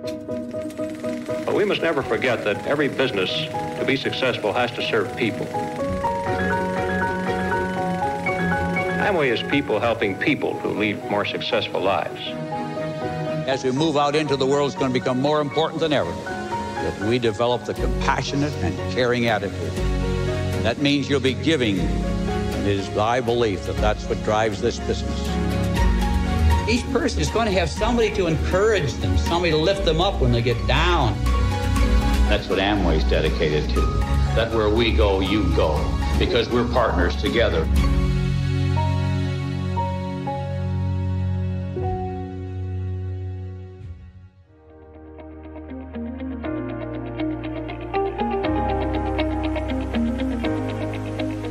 But we must never forget that every business, to be successful, has to serve people. Amway is people helping people to lead more successful lives. As we move out into the world, it's going to become more important than ever that we develop the compassionate and caring attitude. That means you'll be giving, and it is my belief that that's what drives this business. Each person is going to have somebody to encourage them, somebody to lift them up when they get down. That's what Amway's dedicated to. That where we go, you go, because we're partners together.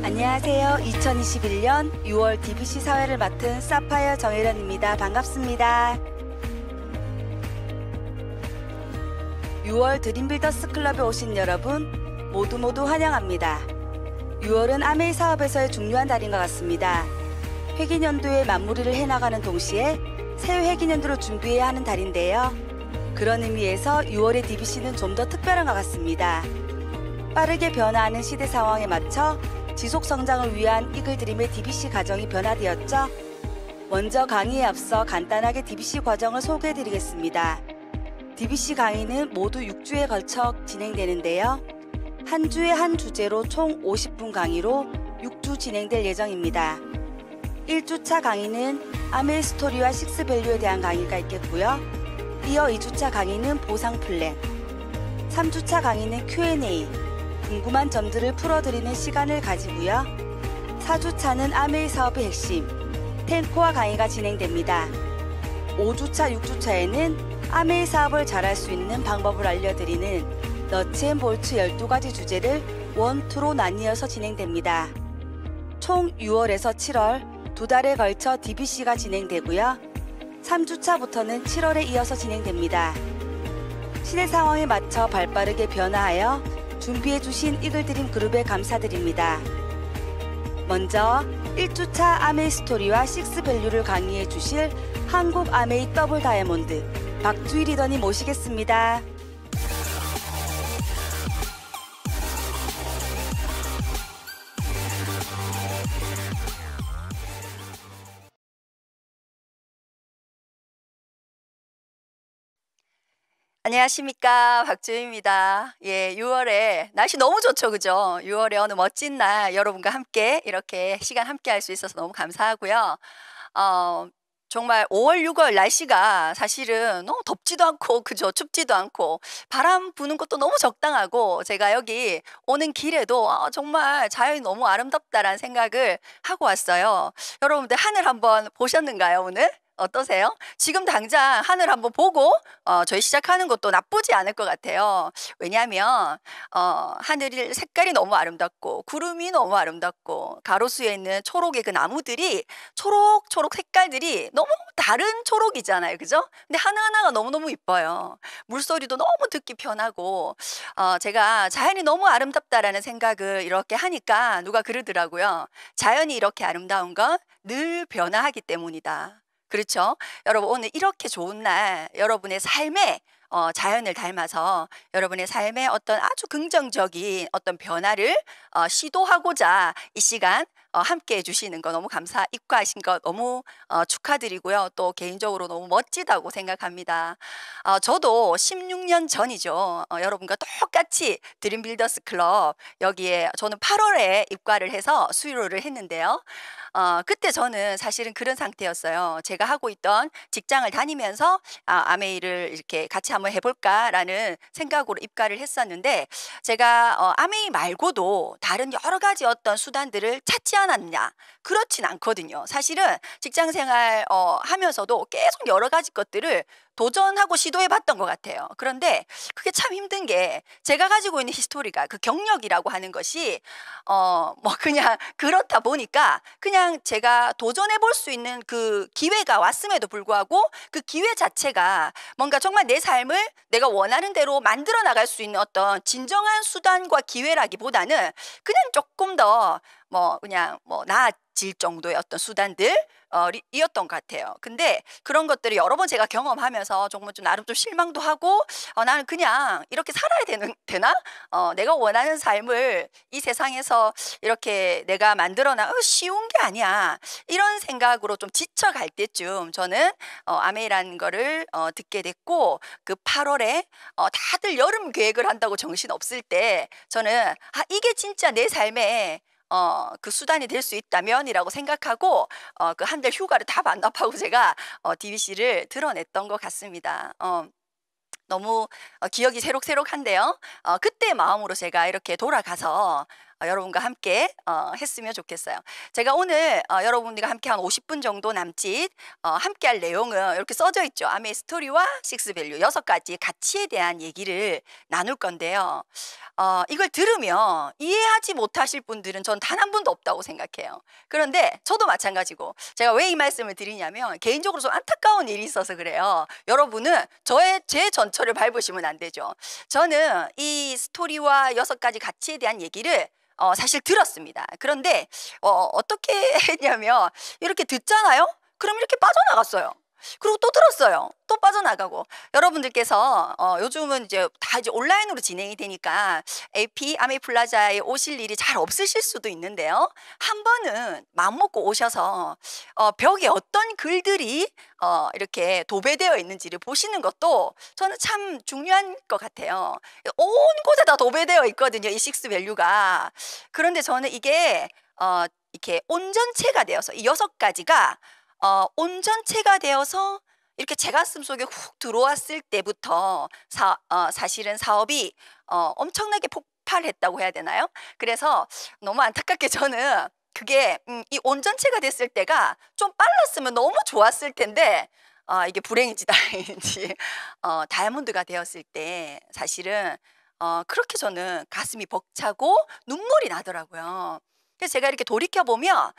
안녕하세요. 2021년 6월 DBC 사회를 맡은 사파이어 정혜련입니다. 반갑습니다. 6월 드림빌더스 클럽에 오신 여러분 모두 환영합니다. 6월은 아메이 사업에서의 중요한 달인 것 같습니다. 회기년도의 마무리를 해나가는 동시에 새 회기년도를 준비해야 하는 달인데요. 그런 의미에서 6월의 DBC는 좀 더 특별한 것 같습니다. 빠르게 변화하는 시대 상황에 맞춰 지속 성장을 위한 이글드림의 DBC 과정이 변화되었죠. 먼저 강의에 앞서 간단하게 DBC 과정을 소개해드리겠습니다. DBC 강의는 모두 6주에 걸쳐 진행되는데요. 한 주에 한 주제로 총 50분 강의로 6주 진행될 예정입니다. 1주차 강의는 아메이 스토리와 식스밸류에 대한 강의가 있겠고요. 이어 2주차 강의는 보상 플랜, 3주차 강의는 Q&A, 궁금한 점들을 풀어드리는 시간을 가지고요. 4주차는 아메이 사업의 핵심, 10코어 강의가 진행됩니다. 5주차, 6주차에는 아메이 사업을 잘할 수 있는 방법을 알려드리는 너츠 앤 볼트 12가지 주제를 1, 2로 나뉘어서 진행됩니다. 총 6월에서 7월 두 달에 걸쳐 DBC가 진행되고요. 3주차부터는 7월에 이어서 진행됩니다. 시대 상황에 맞춰 발빠르게 변화하여 준비해주신 이글드림 그룹에 감사드립니다. 먼저 1주차 아메이 스토리와 식스밸류를 강의해 주실 한국 아메이 더블 다이아몬드 박주희 리더님 모시겠습니다. 안녕하십니까, 박주희입니다. 예, 6월에 날씨 너무 좋죠, 그죠? 6월에 어느 멋진 날 여러분과 함께 이렇게 시간 함께 할 수 있어서 너무 감사하고요. 정말 5월, 6월 날씨가 사실은 너무 덥지도 않고, 그죠? 춥지도 않고, 바람 부는 것도 너무 적당하고, 제가 여기 오는 길에도 정말 자연이 너무 아름답다라는 생각을 하고 왔어요. 여러분들 하늘 한번 보셨는가요, 오늘? 어떠세요? 지금 당장 하늘 한번 보고 저희 시작하는 것도 나쁘지 않을 것 같아요. 왜냐하면 하늘 색깔이 너무 아름답고 구름이 너무 아름답고 가로수에 있는 초록의 그 나무들이 초록초록 색깔들이 너무 다른 초록이잖아요. 그죠? 근데 하나하나가 너무너무 이뻐요. 물소리도 너무 듣기 편하고 제가 자연이 너무 아름답다라는 생각을 이렇게 하니까 누가 그러더라고요. 자연이 이렇게 아름다운 건 늘 변화하기 때문이다. 그렇죠? 여러분 오늘 이렇게 좋은 날 여러분의 삶에 자연을 닮아서 여러분의 삶에 어떤 아주 긍정적인 어떤 변화를 시도하고자 이 시간 함께 해주시는 거 너무 입과하신 거 너무 축하드리고요. 또 개인적으로 너무 멋지다고 생각합니다. 저도 16년 전이죠. 여러분과 똑같이 드림빌더스 클럽 여기에 저는 8월에 입과를 해서 수료를 했는데요. 그때 저는 사실은 그런 상태였어요. 제가 하고 있던 직장을 다니면서 아메이를 이렇게 같이 한번 해볼까라는 생각으로 입과를 했었는데 제가 아메이 말고도 다른 여러 가지 어떤 수단들을 찾지 않았냐? 그렇진 않거든요. 사실은 직장 생활 하면서도 계속 여러 가지 것들을 도전하고 시도해 봤던 것 같아요. 그런데 그게 참 힘든 게 제가 가지고 있는 히스토리가 그 경력이라고 하는 것이 뭐 그냥 그렇다 보니까 그냥 제가 도전해 볼 수 있는 그 기회가 왔음에도 불구하고 그 기회 자체가 뭔가 정말 내 삶을 내가 원하는 대로 만들어 나갈 수 있는 어떤 진정한 수단과 기회라기보다는 그냥 조금 더 많아질 정도의 어떤 수단들 이었던 것 같아요. 근데 그런 것들을 여러 번 제가 경험하면서 정말 좀 나름 좀 실망도 하고 나는 그냥 이렇게 살아야 되나? 내가 원하는 삶을 이 세상에서 이렇게 내가 만들어놔 쉬운 게 아니야. 이런 생각으로 좀 지쳐갈 때쯤 저는 아메이라는 거를 듣게 됐고 그 8월에 다들 여름 계획을 한다고 정신 없을 때 저는 이게 진짜 내 삶에 그 수단이 될 수 있다면이라고 생각하고 그 한 달 휴가를 다 반납하고 제가 DBC를 드러냈던 것 같습니다. 너무 기억이 새록새록한데요. 그때 마음으로 제가 이렇게 돌아가서 여러분과 함께 했으면 좋겠어요. 제가 오늘 여러분들과 함께 한 50분 정도 남짓 함께할 내용은 이렇게 써져 있죠. 아메이 스토리와 식스밸류 6가지 가치에 대한 얘기를 나눌 건데요. 이걸 들으면 이해하지 못하실 분들은 전 단 한 분도 없다고 생각해요. 그런데 저도 마찬가지고 제가 왜 이 말씀을 드리냐면 개인적으로 좀 안타까운 일이 있어서 그래요. 여러분은 제 전철을 밟으시면 안 되죠. 저는 이 스토리와 6가지 가치에 대한 얘기를 사실 들었습니다. 그런데 어떻게 했냐면 이렇게 듣잖아요. 그럼 이렇게 빠져나갔어요. 그리고 또 들었어요. 또 빠져나가고 여러분들께서 요즘은 이제 온라인으로 진행이 되니까 AP 아메이 플라자에 오실 일이 잘 없으실 수도 있는데요. 한 번은 마음먹고 오셔서 벽에 어떤 글들이 이렇게 도배되어 있는지를 보시는 것도 저는 참 중요한 것 같아요. 온 곳에 다 도배되어 있거든요. 이 식스 밸류가. 그런데 저는 이게 이렇게 온전체가 되어서 이 6가지가 온전체가 되어서 이렇게 제 가슴 속에 훅 들어왔을 때부터 사실은 사업이 엄청나게 폭발했다고 해야 되나요? 그래서 너무 안타깝게 저는 그게 이 온전체가 됐을 때가 좀 빨랐으면 너무 좋았을 텐데 이게 불행인지 다행인지 다이아몬드가 되었을 때 사실은 그렇게 저는 가슴이 벅차고 눈물이 나더라고요. 그래서 제가 이렇게 돌이켜보면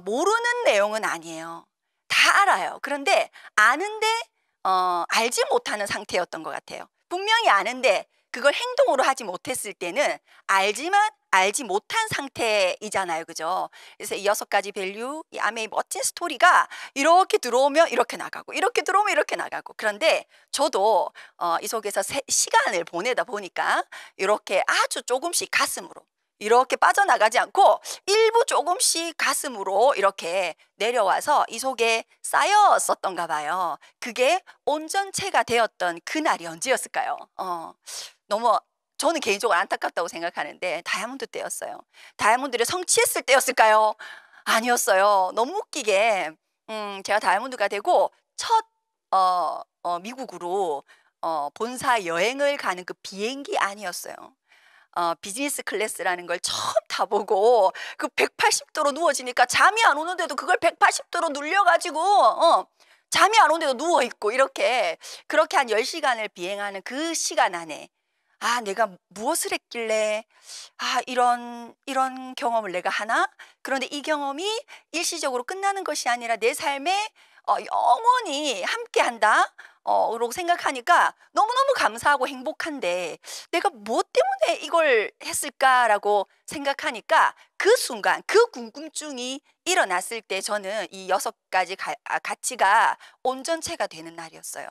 모르는 내용은 아니에요. 다 알아요. 그런데 아는데 알지 못하는 상태였던 것 같아요. 분명히 아는데 그걸 행동으로 하지 못했을 때는 알지만 알지 못한 상태이잖아요. 그죠? 그래서 이 6가지 밸류, 이 아메이 멋진 스토리가 이렇게 들어오면 이렇게 나가고 이렇게 들어오면 이렇게 나가고 그런데 저도 이 속에서 시간을 보내다 보니까 이렇게 아주 조금씩 가슴으로 이렇게 빠져나가지 않고 일부 조금씩 가슴으로 이렇게 내려와서 이 속에 쌓였었던가 봐요. 그게 온전체가 되었던 그날이 언제였을까요? 너무 저는 개인적으로 안타깝다고 생각하는데 다이아몬드 때였어요. 다이아몬드를 성취했을 때였을까요? 아니었어요. 너무 웃기게 제가 다이아몬드가 되고 첫 미국으로 본사 여행을 가는 그 비행기 안이었어요. 비즈니스 클래스라는 걸 처음 타보고 그 180도로 누워지니까 잠이 안 오는데도 그걸 180도로 눌려가지고 잠이 안 오는데도 누워있고 그렇게 한 10시간을 비행하는 그 시간 안에 내가 무엇을 했길래 이런 경험을 내가 하나? 그런데 이 경험이 일시적으로 끝나는 것이 아니라 내 삶에 영원히 함께한다? 라고 생각하니까 너무너무 감사하고 행복한데 내가 무엇 때문에 이걸 했을까라고 생각하니까 그 순간 그 궁금증이 일어났을 때 저는 이 6가지 가치가 온전체가 되는 날이었어요.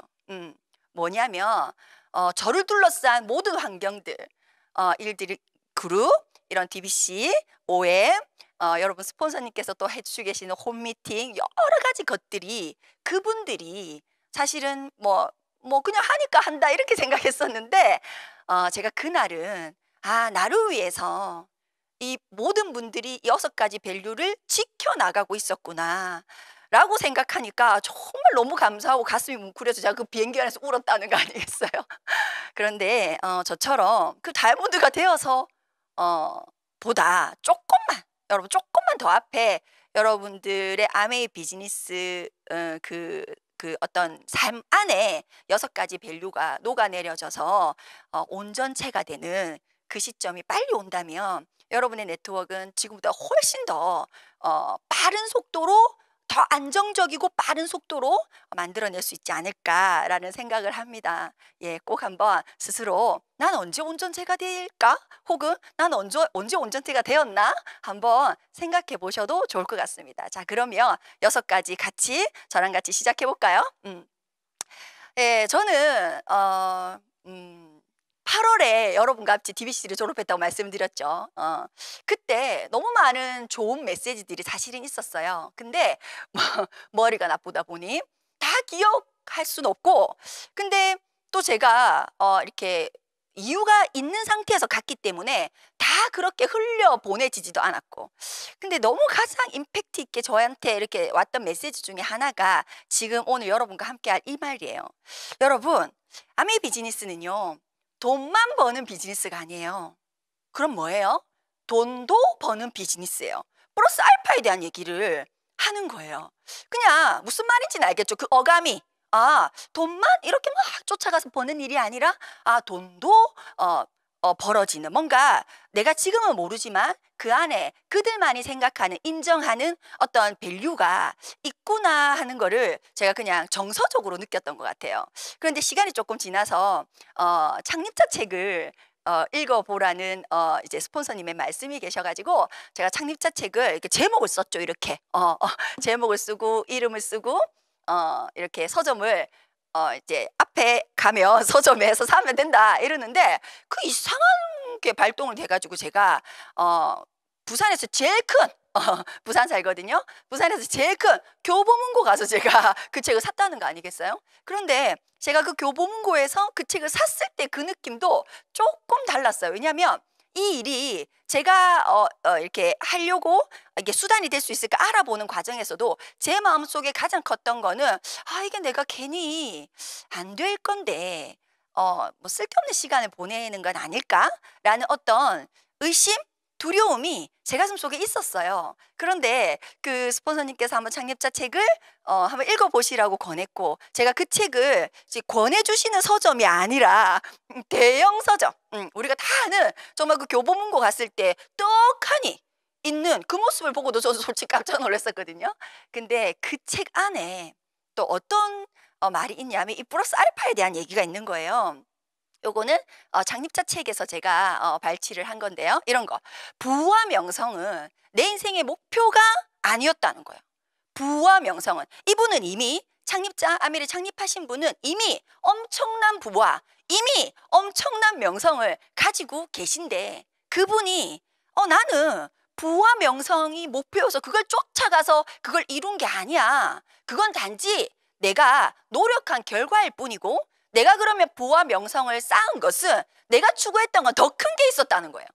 뭐냐면 저를 둘러싼 모든 환경들, 일들이 그룹, 이런 DBC, OM, 여러분 스폰서님께서 또 해주시고 계시는 홈미팅 여러 가지 것들이 그분들이 사실은 뭐 그냥 하니까 한다 이렇게 생각했었는데 제가 그날은 나를 위해서 이 모든 분들이 6가지 밸류를 지켜나가고 있었구나 라고 생각하니까 정말 너무 감사하고 가슴이 뭉클해서 제가 그 비행기 안에서 울었다는 거 아니겠어요? 그런데 저처럼 그 다이아몬드가 되어서 보다 여러분 조금만 더 앞에 여러분들의 아메이 비즈니스 그 어떤 삶 안에 6가지 밸류가 녹아내려져서 온전체가 되는 그 시점이 빨리 온다면 여러분의 네트워크는 지금보다 훨씬 더 빠른 속도로 더 안정적이고 빠른 속도로 만들어낼 수 있지 않을까라는 생각을 합니다. 예, 꼭 한번 스스로 '난 언제 운전자가 될까?' 혹은 '난 언제 운전자가 되었나?' 한번 생각해 보셔도 좋을 것 같습니다. 자, 그러면 6가지 같이 저랑 같이 시작해 볼까요? 예, 저는 8 월에 여러분과 같이 DBC를 졸업했다고 말씀드렸죠. 그때 너무 많은 좋은 메시지들이 사실은 있었어요. 근데 뭐 머리가 나쁘다 보니 다 기억할 수는 없고, 근데 또 제가 이렇게 이유가 있는 상태에서 갔기 때문에 다 그렇게 흘려 보내지지도 않았고, 근데 너무 가장 임팩트 있게 저한테 이렇게 왔던 메시지 중에 하나가 지금 오늘 여러분과 함께 할 이 말이에요. 여러분, 아메 비즈니스는요, 돈만 버는 비즈니스가 아니에요. 그럼 뭐예요? 돈도 버는 비즈니스예요. 플러스 알파에 대한 얘기를 하는 거예요. 그냥 무슨 말인지는 알겠죠? 그 어감이. 아, 돈만 이렇게 막 쫓아가서 버는 일이 아니라, 아, 돈도 벌어지는, 뭔가 내가 지금은 모르지만 그 안에 그들만이 생각하는, 인정하는 어떤 밸류가 있구나 하는 거를 제가 그냥 정서적으로 느꼈던 것 같아요. 그런데 시간이 조금 지나서 창립자 책을 읽어보라는 이제 스폰서님의 말씀이 계셔가지고 제가 창립자 책을 이렇게 제목을 썼죠. 이렇게 제목을 쓰고 이름을 쓰고 이렇게 서점을 이제 앞에 가면 서점에서 사면 된다 이러는데, 그 이상한 게 발동을 돼가지고 제가 부산에서 제일 큰 부산 살거든요. 부산에서 제일 큰 교보문고 가서 제가 그 책을 샀다는 거 아니겠어요? 그런데 제가 그 교보문고에서 그 책을 샀을 때 그 느낌도 조금 달랐어요. 왜냐하면 이 일이 제가 이렇게 하려고 이게 수단이 될 수 있을까 알아보는 과정에서도 제 마음속에 가장 컸던 거는, 아, 이게 내가 괜히 안 될 건데 뭐 쓸데없는 시간을 보내는 건 아닐까라는 어떤 의심, 두려움이 제 가슴 속에 있었어요. 그런데 그 스폰서님께서 한번 창립자 책을 한번 읽어보시라고 권했고, 제가 그 책을 이제 권해주시는 서점이 아니라 대형 서점, 우리가 다 아는 정말 그 교보문고 갔을 때 떡하니 있는 그 모습을 보고도 저도 솔직히 깜짝 놀랐었거든요. 근데 그 책 안에 또 어떤 말이 있냐면 이 플러스 알파에 대한 얘기가 있는 거예요. 요거는 창립자 책에서 제가 발췌를 한 건데요. 이런 거. 부와 명성은 내 인생의 목표가 아니었다는 거예요. 부와 명성은. 이분은 이미 창립자, 아메를 창립하신 분은 이미 엄청난 부와 이미 엄청난 명성을 가지고 계신데, 그분이 나는 부와 명성이 목표여서 그걸 쫓아가서 그걸 이룬 게 아니야. 그건 단지 내가 노력한 결과일 뿐이고, 내가 그러면 부와 명성을 쌓은 것은 내가 추구했던 건 더 큰 게 있었다는 거예요.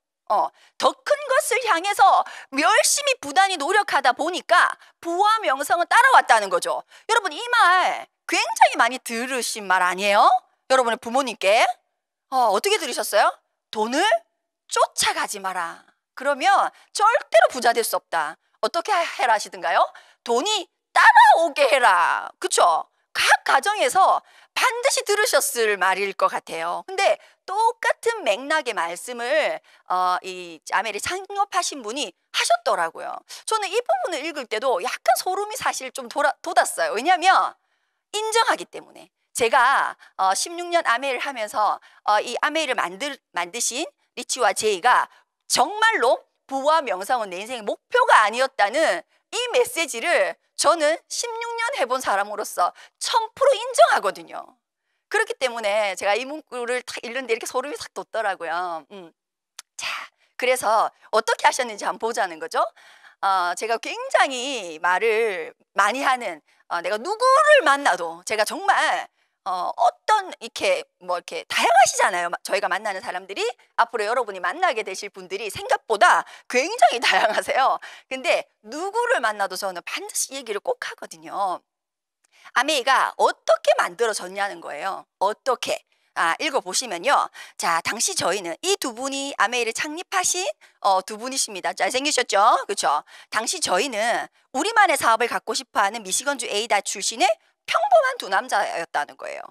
더 큰 것을 향해서 열심히 부단히 노력하다 보니까 부와 명성은 따라왔다는 거죠. 여러분, 이 말 굉장히 많이 들으신 말 아니에요? 여러분의 부모님께 어떻게 들으셨어요? 돈을 쫓아가지 마라. 그러면 절대로 부자 될 수 없다. 어떻게 해라 하시던가요? 돈이 따라오게 해라. 그쵸? 각 가정에서 반드시 들으셨을 말일 것 같아요. 근데 똑같은 맥락의 말씀을 이 아메를 창업하신 분이 하셨더라고요. 저는 이 부분을 읽을 때도 약간 소름이 사실 좀 돋았어요. 왜냐하면 인정하기 때문에. 제가 16년 아메를 하면서 이 아메를 만드신 리치와 제이가 정말로 부와 명성은 내 인생의 목표가 아니었다는 이 메시지를 저는 16년 해본 사람으로서 1000% 인정하거든요. 그렇기 때문에 제가 이 문구를 딱 읽는데 이렇게 소름이 싹 돋더라고요. 자, 그래서 어떻게 하셨는지 한번 보자는 거죠. 제가 굉장히 말을 많이 하는, 내가 누구를 만나도 제가 정말 어떤 이렇게 뭐 이렇게 다양하시잖아요. 저희가 만나는 사람들이, 앞으로 여러분이 만나게 되실 분들이 생각보다 굉장히 다양하세요. 근데 누구를 만나도 저는 반드시 얘기를 꼭 하거든요. 아메이가 어떻게 만들어졌냐는 거예요. 어떻게? 읽어보시면요. 자, 당시 저희는 이 두 분이 아메이를 창립하신 두 분이십니다. 잘생기셨죠? 그렇죠? 당시 저희는 우리만의 사업을 갖고 싶어하는 미시건주 에이다 출신의 평범한 두 남자였다는 거예요.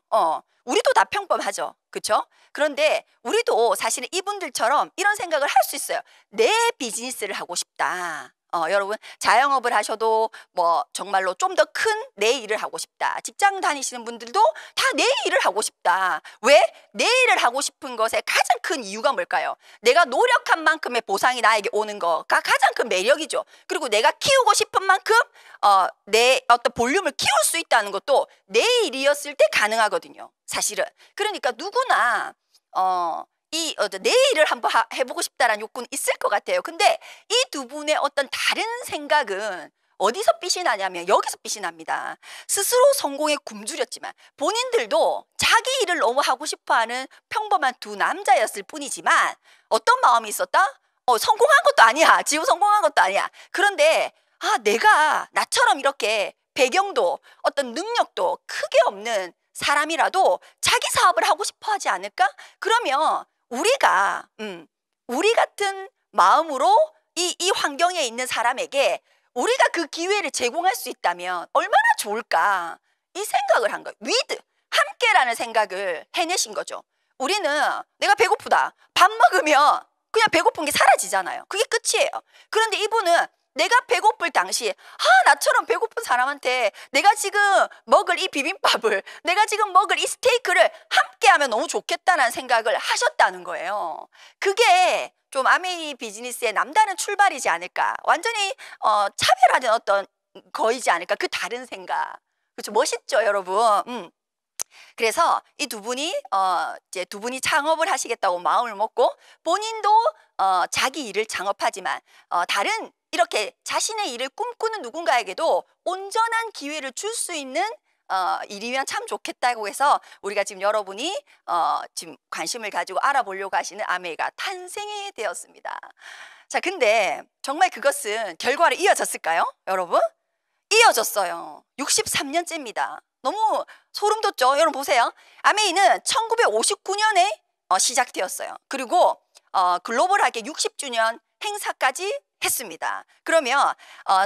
우리도 다 평범하죠. 그렇죠? 그런데 우리도 사실은 이분들처럼 이런 생각을 할 수 있어요. 내 비즈니스를 하고 싶다. 여러분 자영업을 하셔도 뭐 정말로 좀 더 큰 내 일을 하고 싶다. 직장 다니시는 분들도 다 내 일을 하고 싶다. 왜? 내 일을 하고 싶은 것의 가장 큰 이유가 뭘까요? 내가 노력한 만큼의 보상이 나에게 오는 거가 가장 큰 매력이죠. 그리고 내가 키우고 싶은 만큼 내 어떤 볼륨을 키울 수 있다는 것도 내 일이었을 때 가능하거든요. 사실은. 그러니까 누구나 내 일을 한번 해보고 싶다라는 욕구는 있을 것 같아요. 근데 이 두 분의 어떤 다른 생각은 어디서 빛이 나냐면 여기서 빛이 납니다. 스스로 성공에 굶주렸지만 본인들도 자기 일을 너무 하고 싶어하는 평범한 두 남자였을 뿐이지만 어떤 마음이 있었다? 성공한 것도 아니야. 지금 성공한 것도 아니야. 그런데 내가 나처럼 이렇게 배경도 어떤 능력도 크게 없는 사람이라도 자기 사업을 하고 싶어 하지 않을까? 그러면 우리 같은 마음으로 이 환경에 있는 사람에게 우리가 그 기회를 제공할 수 있다면 얼마나 좋을까? 이 생각을 한 거예요. 함께라는 생각을 해내신 거죠. 우리는 내가 배고프다. 밥 먹으면 그냥 배고픈 게 사라지잖아요. 그게 끝이에요. 그런데 이분은 내가 배고플 당시 나처럼 배고픈 사람한테 내가 지금 먹을 이 비빔밥을 내가 지금 먹을 이 스테이크를 함께 하면 너무 좋겠다는 생각을 하셨다는 거예요. 그게 좀 아메이 비즈니스의 남다른 출발이지 않을까. 완전히 차별화된 어떤 거이지 않을까. 그 다른 생각. 그렇죠. 멋있죠, 여러분. 그래서 이 두 분이 이제 두 분이 창업을 하시겠다고 마음을 먹고 본인도 자기 일을 창업하지만 다른 이렇게 자신의 일을 꿈꾸는 누군가에게도 온전한 기회를 줄 수 있는 일이면 참 좋겠다고 해서 우리가 지금 여러분이 지금 관심을 가지고 알아보려고 하시는 아메이가 탄생이 되었습니다. 자, 근데 정말 그것은 결과로 이어졌을까요, 여러분? 이어졌어요. 63년째입니다. 너무 소름 돋죠? 여러분 보세요. 아메이는 1959년에 시작되었어요. 그리고 글로벌하게 60주년 행사까지 했습니다. 그러면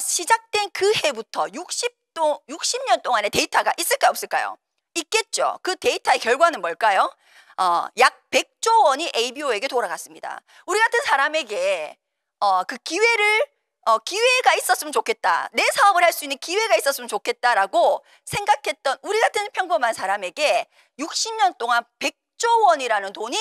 시작된 그 해부터 60년 동안의 데이터가 있을까요, 없을까요? 있겠죠. 그 데이터의 결과는 뭘까요? 약 100조 원이 ABO에게 돌아갔습니다. 우리 같은 사람에게 그 기회가 있었으면 좋겠다. 내 사업을 할 수 있는 기회가 있었으면 좋겠다라고 생각했던 우리 같은 평범한 사람에게 60년 동안 100조 원이라는 돈이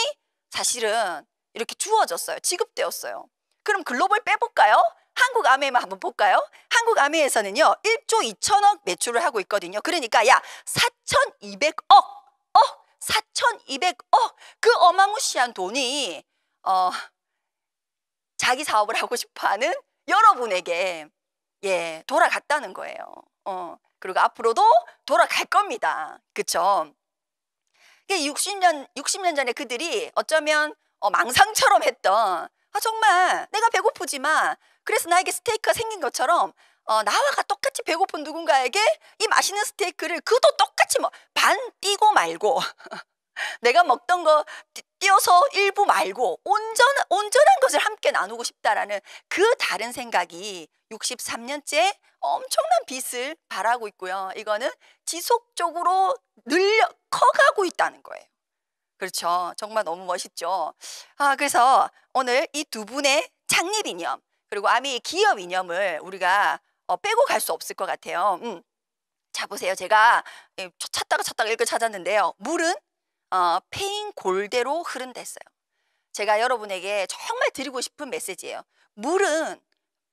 사실은 이렇게 주어졌어요. 지급되었어요. 그럼 글로벌 빼볼까요? 한국 아메이만 한번 볼까요? 한국 아메이에서는요 1조 2천억 매출을 하고 있거든요. 그러니까 4,200억 4,200억 그 어마무시한 돈이 자기 사업을 하고 싶어하는 여러분에게 돌아갔다는 거예요. 그리고 앞으로도 돌아갈 겁니다. 그쵸? 60년 전에 그들이 어쩌면 망상처럼 했던 정말 내가 배고프지만 그래서 나에게 스테이크가 생긴 것처럼 나와 똑같이 배고픈 누군가에게 이 맛있는 스테이크를 그도 똑같이 반 띄고 말고 내가 먹던 거 띄어서 일부 말고 온전한 것을 함께 나누고 싶다라는 그 다른 생각이 63년째 엄청난 빛을 발하고 있고요. 이거는 지속적으로 커가고 있다는 거예요. 그렇죠. 정말 너무 멋있죠. 그래서 오늘 이 두 분의 창립 이념 그리고 아메이 기업 이념을 우리가 빼고 갈 수 없을 것 같아요. 자, 보세요. 제가 찾다가 이걸 찾았는데요. 물은 패인 골대로 흐른다 했어요. 제가 여러분에게 정말 드리고 싶은 메시지예요. 물은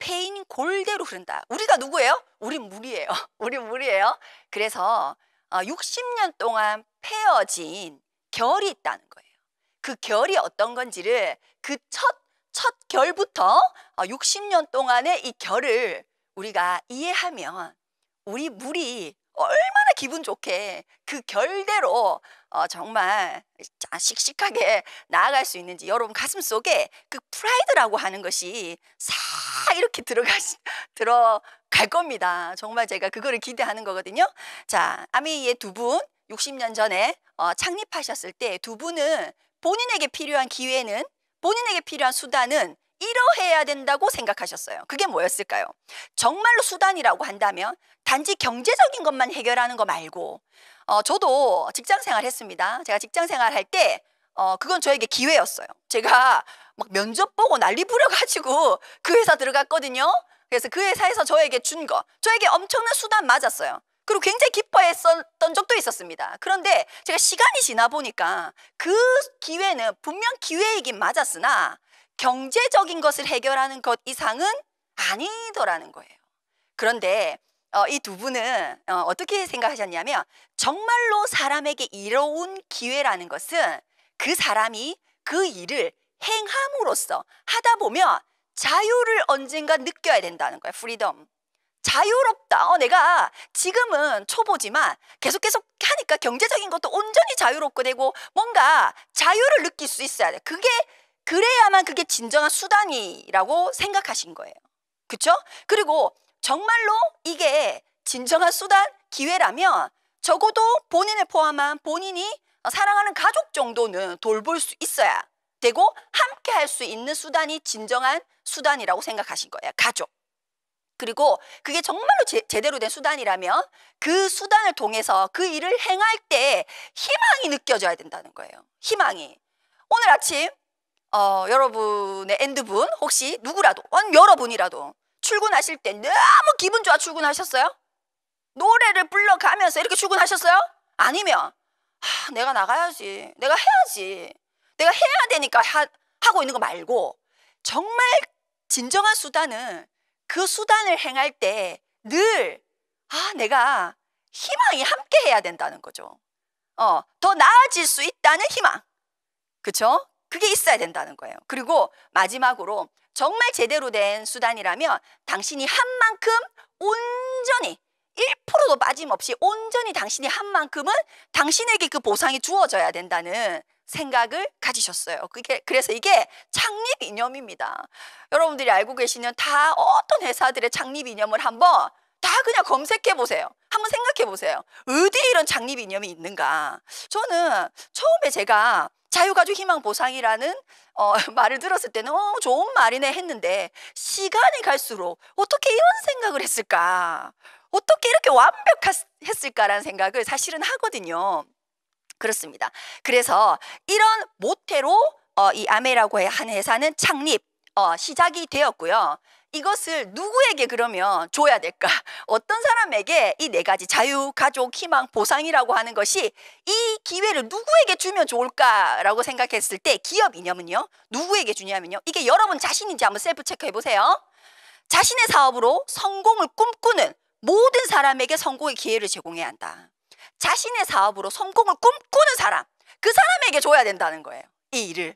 패인 골대로 흐른다. 우리가 누구예요? 우린 물이에요. 우린 물이에요. 그래서 60년 동안 패어진 결이 있다는 거예요. 그 결이 어떤 건지를 그 첫 결부터 60년 동안의 이 결을 우리가 이해하면 우리 물이 얼마나 기분 좋게 그 결대로 정말 씩씩하게 나아갈 수 있는지 여러분 가슴 속에 그 프라이드라고 하는 것이 싹 이렇게 들어갈 겁니다. 정말 제가 그거를 기대하는 거거든요. 자, 아메이의 두 분 60년 전에 창립하셨을 때 두 분은 본인에게 필요한 기회는 본인에게 필요한 수단은 이러해야 된다고 생각하셨어요. 그게 뭐였을까요? 정말로 수단이라고 한다면 단지 경제적인 것만 해결하는 거 말고 저도 직장생활 했습니다. 제가 직장생활 할 때 그건 저에게 기회였어요. 제가 막 면접 보고 난리 부려가지고 그 회사 들어갔거든요. 그래서 그 회사에서 저에게 준 거, 저에게 엄청난 수단 맞았어요. 그리고 굉장히 기뻐했었던 적도 있었습니다. 그런데 제가 시간이 지나 보니까 그 기회는 분명 기회이긴 맞았으나 경제적인 것을 해결하는 것 이상은 아니더라는 거예요. 그런데 이 두 분은 어떻게 생각하셨냐면, 정말로 사람에게 이로운 기회라는 것은 그 사람이 그 일을 행함으로써 하다 보면 자유를 언젠가 느껴야 된다는 거예요. 프리덤. 자유롭다. 내가 지금은 초보지만 계속 하니까 경제적인 것도 온전히 자유롭게 되고 뭔가 자유를 느낄 수 있어야 돼. 그래야만 그게 진정한 수단이라고 생각하신 거예요. 그렇죠? 그리고 정말로 이게 진정한 수단, 기회라면 적어도 본인을 포함한 본인이 사랑하는 가족 정도는 돌볼 수 있어야 되고 함께 할 수 있는 수단이 진정한 수단이라고 생각하신 거예요. 가족. 그리고 그게 정말로 제대로 된 수단이라면 그 수단을 통해서 그 일을 행할 때 희망이 느껴져야 된다는 거예요. 희망이. 오늘 아침 여러분의 엔드분 혹시 누구라도 여러분이라도 출근하실 때 너무 기분 좋아 출근하셨어요? 노래를 불러가면서 이렇게 출근하셨어요? 아니면 내가 나가야지, 내가 해야지, 내가 해야 되니까 하고 있는 거 말고, 정말 진정한 수단은 그 수단을 행할 때 늘 내가 희망이 함께 해야 된다는 거죠. 더 나아질 수 있다는 희망. 그렇죠? 그게 있어야 된다는 거예요. 그리고 마지막으로 정말 제대로 된 수단이라면 당신이 한 만큼 온전히 1%도 빠짐없이 온전히 당신이 한 만큼은 당신에게 그 보상이 주어져야 된다는 생각을 가지셨어요. 그래서 이게 창립 이념입니다. 여러분들이 알고 계시는 다 어떤 회사들의 창립 이념을 한번 다 그냥 검색해 보세요. 한번 생각해 보세요. 어디에 이런 창립 이념이 있는가? 저는 처음에 제가 자유가족 희망보상이라는 말을 들었을 때는 좋은 말이네 했는데, 시간이 갈수록 어떻게 이런 생각을 했을까? 어떻게 이렇게 완벽했을까라는 생각을 사실은 하거든요. 그렇습니다. 그래서 이런 모태로 이 아메라고 하는 회사는 창립, 시작이 되었고요. 이것을 누구에게 그러면 줘야 될까? 어떤 사람에게 이 네 가지 자유, 가족, 희망, 보상이라고 하는 것이 이 기회를 누구에게 주면 좋을까라고 생각했을 때 기업 이념은요, 누구에게 주냐면요, 이게 여러분 자신인지 한번 셀프 체크해 보세요. 자신의 사업으로 성공을 꿈꾸는 모든 사람에게 성공의 기회를 제공해야 한다. 자신의 사업으로 성공을 꿈꾸는 사람, 그 사람에게 줘야 된다는 거예요. 이 일을.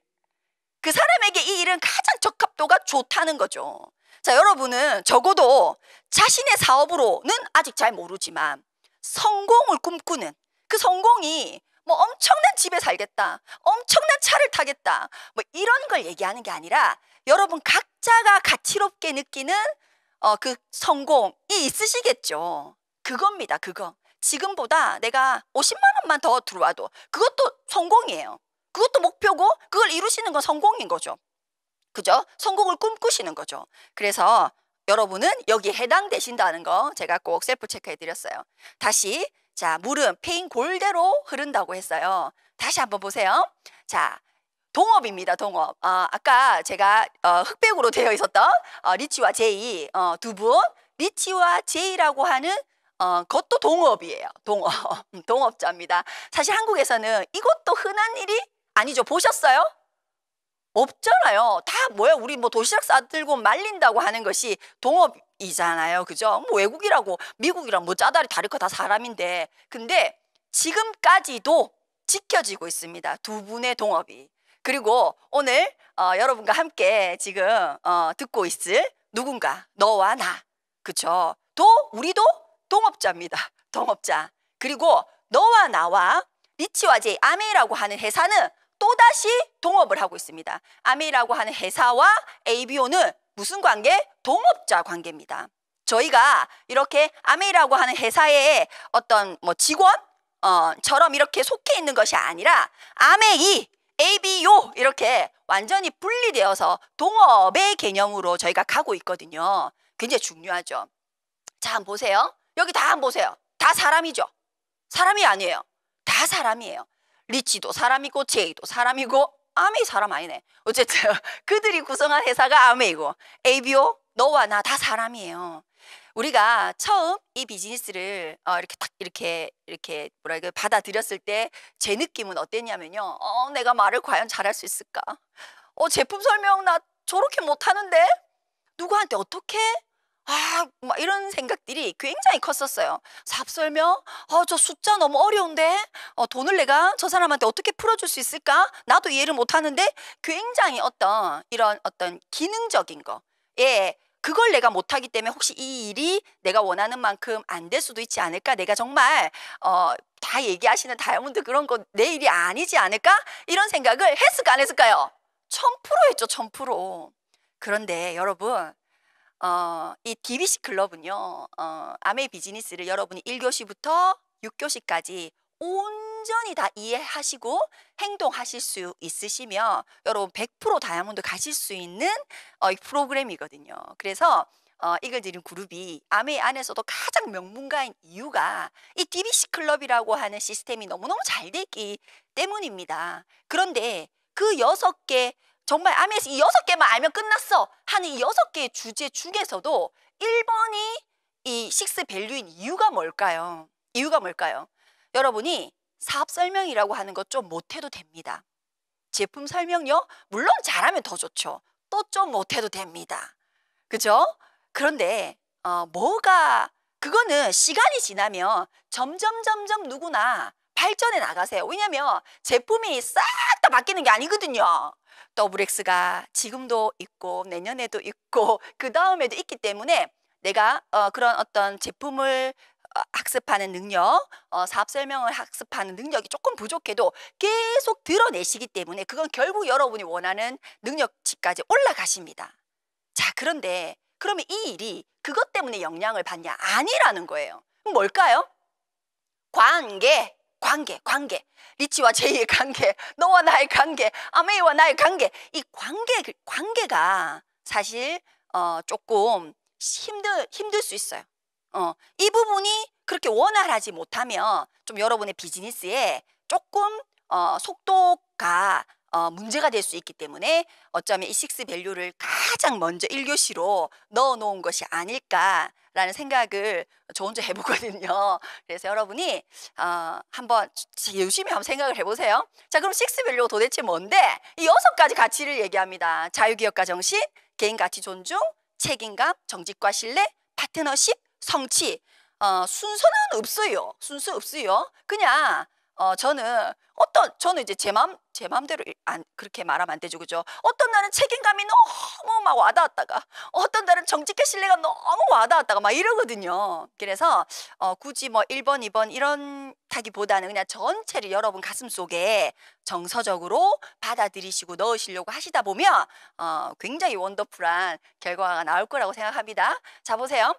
그 사람에게 이 일은 가장 적합도가 좋다는 거죠. 자, 여러분은 적어도 자신의 사업으로는 아직 잘 모르지만 성공을 꿈꾸는, 그 성공이 뭐 엄청난 집에 살겠다, 엄청난 차를 타겠다, 뭐 이런 걸 얘기하는 게 아니라 여러분 각자가 가치롭게 느끼는 그 성공이 있으시겠죠. 그겁니다. 그거. 지금보다 내가 50만 원만 더 들어와도 그것도 성공이에요. 그것도 목표고 그걸 이루시는 건 성공인 거죠. 그죠? 성공을 꿈꾸시는 거죠. 그래서 여러분은 여기에 해당되신다는 거 제가 꼭 셀프 체크해 드렸어요. 다시, 자, 물은 패인 골대로 흐른다고 했어요. 다시 한번 보세요. 자, 동업입니다. 동업. 아까 제가 흑백으로 되어 있었던 리치와 제이 두 분, 리치와 제이라고 하는 그것도 동업이에요. 동업. 동업자입니다. 사실 한국에서는 이것도 흔한 일이 아니죠. 보셨어요? 없잖아요. 다 뭐야, 우리 뭐 도시락 싸들고 말린다고 하는 것이 동업이잖아요. 그죠? 뭐 외국이라고 미국이랑 뭐 짜다리 다를 거 다 사람인데, 근데 지금까지도 지켜지고 있습니다. 두 분의 동업이. 그리고 오늘 여러분과 함께 지금 듣고 있을 누군가, 너와 나, 그쵸? 우리도 동업자입니다. 동업자. 그리고 너와 나와 리치와 제이, 아메이라고 하는 회사는 또다시 동업을 하고 있습니다. 아메이라고 하는 회사와 ABO는 무슨 관계? 동업자 관계입니다. 저희가 이렇게 아메이라고 하는 회사의 어떤 뭐 직원처럼 이렇게 속해 있는 것이 아니라 아메이, ABO 이렇게 완전히 분리되어서 동업의 개념으로 저희가 가고 있거든요. 굉장히 중요하죠. 자, 한번 보세요. 여기 다 한번 보세요. 다 사람이죠. 사람이 아니에요. 다 사람이에요. 리치도 사람이고 제이도 사람이고 아메이 사람 아니네. 어쨌든 그들이 구성한 회사가 아메이고 ABO 너와 나 다 사람이에요. 우리가 처음 이 비즈니스를 이렇게 딱 이렇게 뭐라 그 받아들였을 때 제 느낌은 어땠냐면요. 내가 말을 과연 잘할 수 있을까? 제품 설명 나 저렇게 못하는데 누구한테 어떻게? 막 이런 생각들이 굉장히 컸었어요. 사업 설명? 저 숫자 너무 어려운데? 돈을 내가 저 사람한테 어떻게 풀어줄 수 있을까? 나도 이해를 못하는데 굉장히 이런 어떤 기능적인 거. 예. 그걸 내가 못하기 때문에 혹시 이 일이 내가 원하는 만큼 안 될 수도 있지 않을까? 내가 정말 다 얘기하시는 다이아몬드 그런 거 내 일이 아니지 않을까? 이런 생각을 했을까 안 했을까요? 1000% 했죠. 1000%. 그런데 여러분 이 DBC 클럽은요, 아메이 비즈니스를 여러분이 1교시부터 6교시까지 온전히 다 이해하시고 행동하실 수 있으시면 여러분 100% 다이아몬드 가실 수 있는 이 프로그램이거든요. 그래서 이걸 드린 그룹이 아메이 안에서도 가장 명문가인 이유가 이 DBC 클럽이라고 하는 시스템이 너무너무 잘 되기 때문입니다. 그런데 그 6개 정말 아메이에서 이 6개만 알면 끝났어 하는 이 6개의 주제 중에서도 1번이 이 식스 밸류인 이유가 뭘까요? 이유가 뭘까요? 여러분이 사업 설명이라고 하는 거 좀 못해도 됩니다. 제품 설명요? 물론 잘하면 더 좋죠. 또 좀 못해도 됩니다. 그죠? 그런데 그거는 시간이 지나면 점점 누구나 발전해 나가세요. 왜냐면 제품이 싹 다 바뀌는 게 아니거든요. WX가 지금도 있고 내년에도 있고 그 다음에도 있기 때문에 내가 그런 어떤 제품을 학습하는 능력, 사업 설명을 학습하는 능력이 조금 부족해도 계속 드러내시기 때문에 그건 결국 여러분이 원하는 능력치까지 올라가십니다. 자, 그런데 그러면 이 일이 그것 때문에 영향을 받냐? 아니라는 거예요. 그럼 뭘까요? 관계. 리치와 제이의 관계, 너와 나의 관계, 아메이와 나의 관계. 이 관계가 사실 조금 힘들 수 있어요. 이 부분이 그렇게 원활하지 못하면 좀 여러분의 비즈니스에 조금 속도가 문제가 될 수 있기 때문에 어쩌면 이 식스 밸류를 가장 먼저 1교시로 넣어놓은 것이 아닐까라는 생각을 저 혼자 해보거든요. 그래서 여러분이 한번 열심히 한번 생각을 해보세요. 자, 그럼 식스 밸류가 도대체 뭔데? 이 6가지 가치를 얘기합니다. 자유기업가 정신, 개인가치 존중, 책임감, 정직과 신뢰, 파트너십, 성취. 순서는 없어요. 순서 없어요. 그냥 저는 이제 제 마음대로 그렇게 말하면 안 되죠, 그죠? 어떤 날은 책임감이 너무 막 와닿았다가, 어떤 날은 정직과 신뢰가 너무 와닿았다가 막 이러거든요. 그래서 굳이 뭐 1번, 2번 이런 타기보다는 그냥 전체를 여러분 가슴 속에 정서적으로 받아들이시고 넣으시려고 하시다 보면 굉장히 원더풀한 결과가 나올 거라고 생각합니다. 자, 보세요.